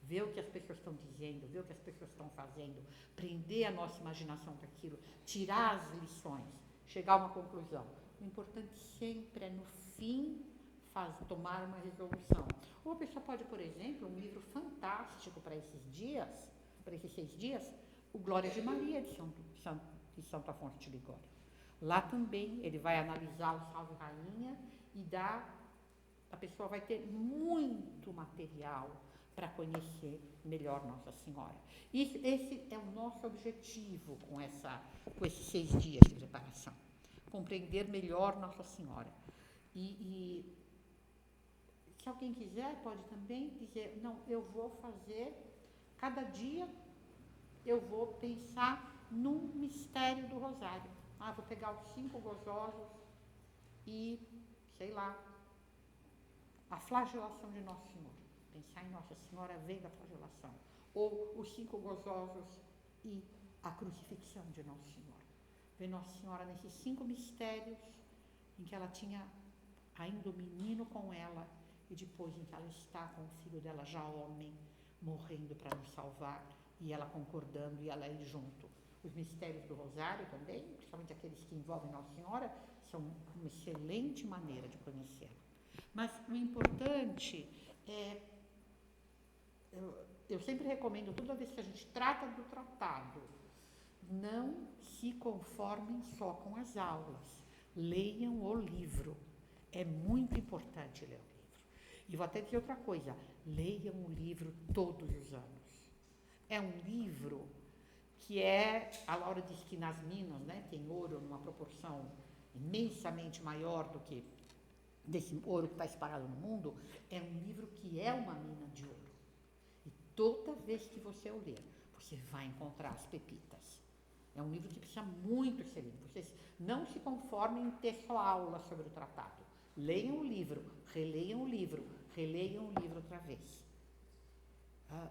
Ver o que as pessoas estão dizendo, ver o que as pessoas estão fazendo, prender a nossa imaginação com aquilo, tirar as lições, chegar a uma conclusão. O importante sempre é, no fim, tomar uma resolução. Ou a pessoa pode, por exemplo, um livro fantástico para esses 6 dias, o Glória de Maria, de Santo Afonso de Ligório. Lá também ele vai analisar o Salve Rainha e a pessoa vai ter muito material para conhecer melhor Nossa Senhora. Esse é o nosso objetivo com esses 6 dias de preparação. Compreender melhor Nossa Senhora. E se alguém quiser, pode também dizer, não, eu vou fazer Cada dia eu vou pensar num mistério do rosário. Vou pegar os 5 gozosos e, sei lá, a flagelação de Nosso Senhor. Pensar em Nossa Senhora vem da flagelação. Ou os 5 gozosos e a crucifixão de Nosso Senhor. Ver Nossa Senhora nesses 5 mistérios em que ela tinha ainda o menino com ela e depois em que ela está com o filho dela já homem, morrendo para nos salvar e ela concordando e ela ir junto. Os mistérios do Rosário também, principalmente aqueles que envolvem Nossa Senhora, são uma excelente maneira de conhecê-la. Mas o importante é, eu sempre recomendo, toda vez que a gente trata do tratado, não se conformem só com as aulas, leiam o livro. É muito importante ler o livro. E vou até dizer outra coisa, leiam o livro todos os anos. É um livro que a Laura diz que nas minas, né, tem ouro numa proporção imensamente maior do que desse ouro que está espalhado no mundo. É um livro que é uma mina de ouro. E toda vez que você o ler, você vai encontrar as pepitas. É um livro que precisa muito ser lido. Vocês não se conformem em ter só aula sobre o tratado. Leiam o livro, releiam o livro outra vez.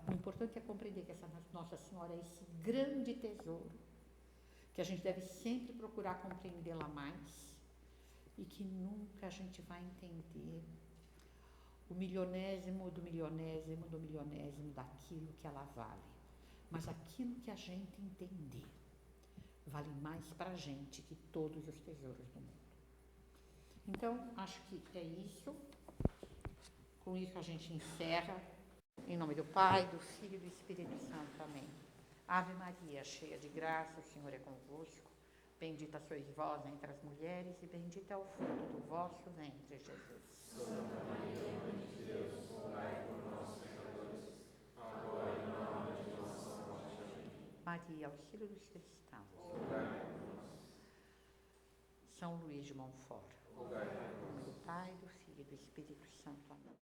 O importante é compreender que essa Nossa Senhora é esse grande tesouro, que a gente deve sempre procurar compreendê-la mais e que nunca a gente vai entender o milionésimo do milionésimo do milionésimo daquilo que ela vale. Mas aquilo que a gente entender vale mais para a gente que todos os tesouros do mundo. Então, acho que é isso. Com isso a gente encerra. Em nome do Pai, do Filho e do Espírito Santo. Amém. Ave Maria, cheia de graça, o Senhor é convosco. Bendita sois vós entre as mulheres e bendito é o fruto do vosso ventre, Jesus. Santa Maria, Mãe de Deus, rogai por nós, pecadores, agora e na hora de nossa morte. Amém. Maria, auxílio dos cristãos. Rogai por nós. São Luís de Montfort. Rogai por nós. Em nome do Pai, do Filho e do Espírito Santo. Amém.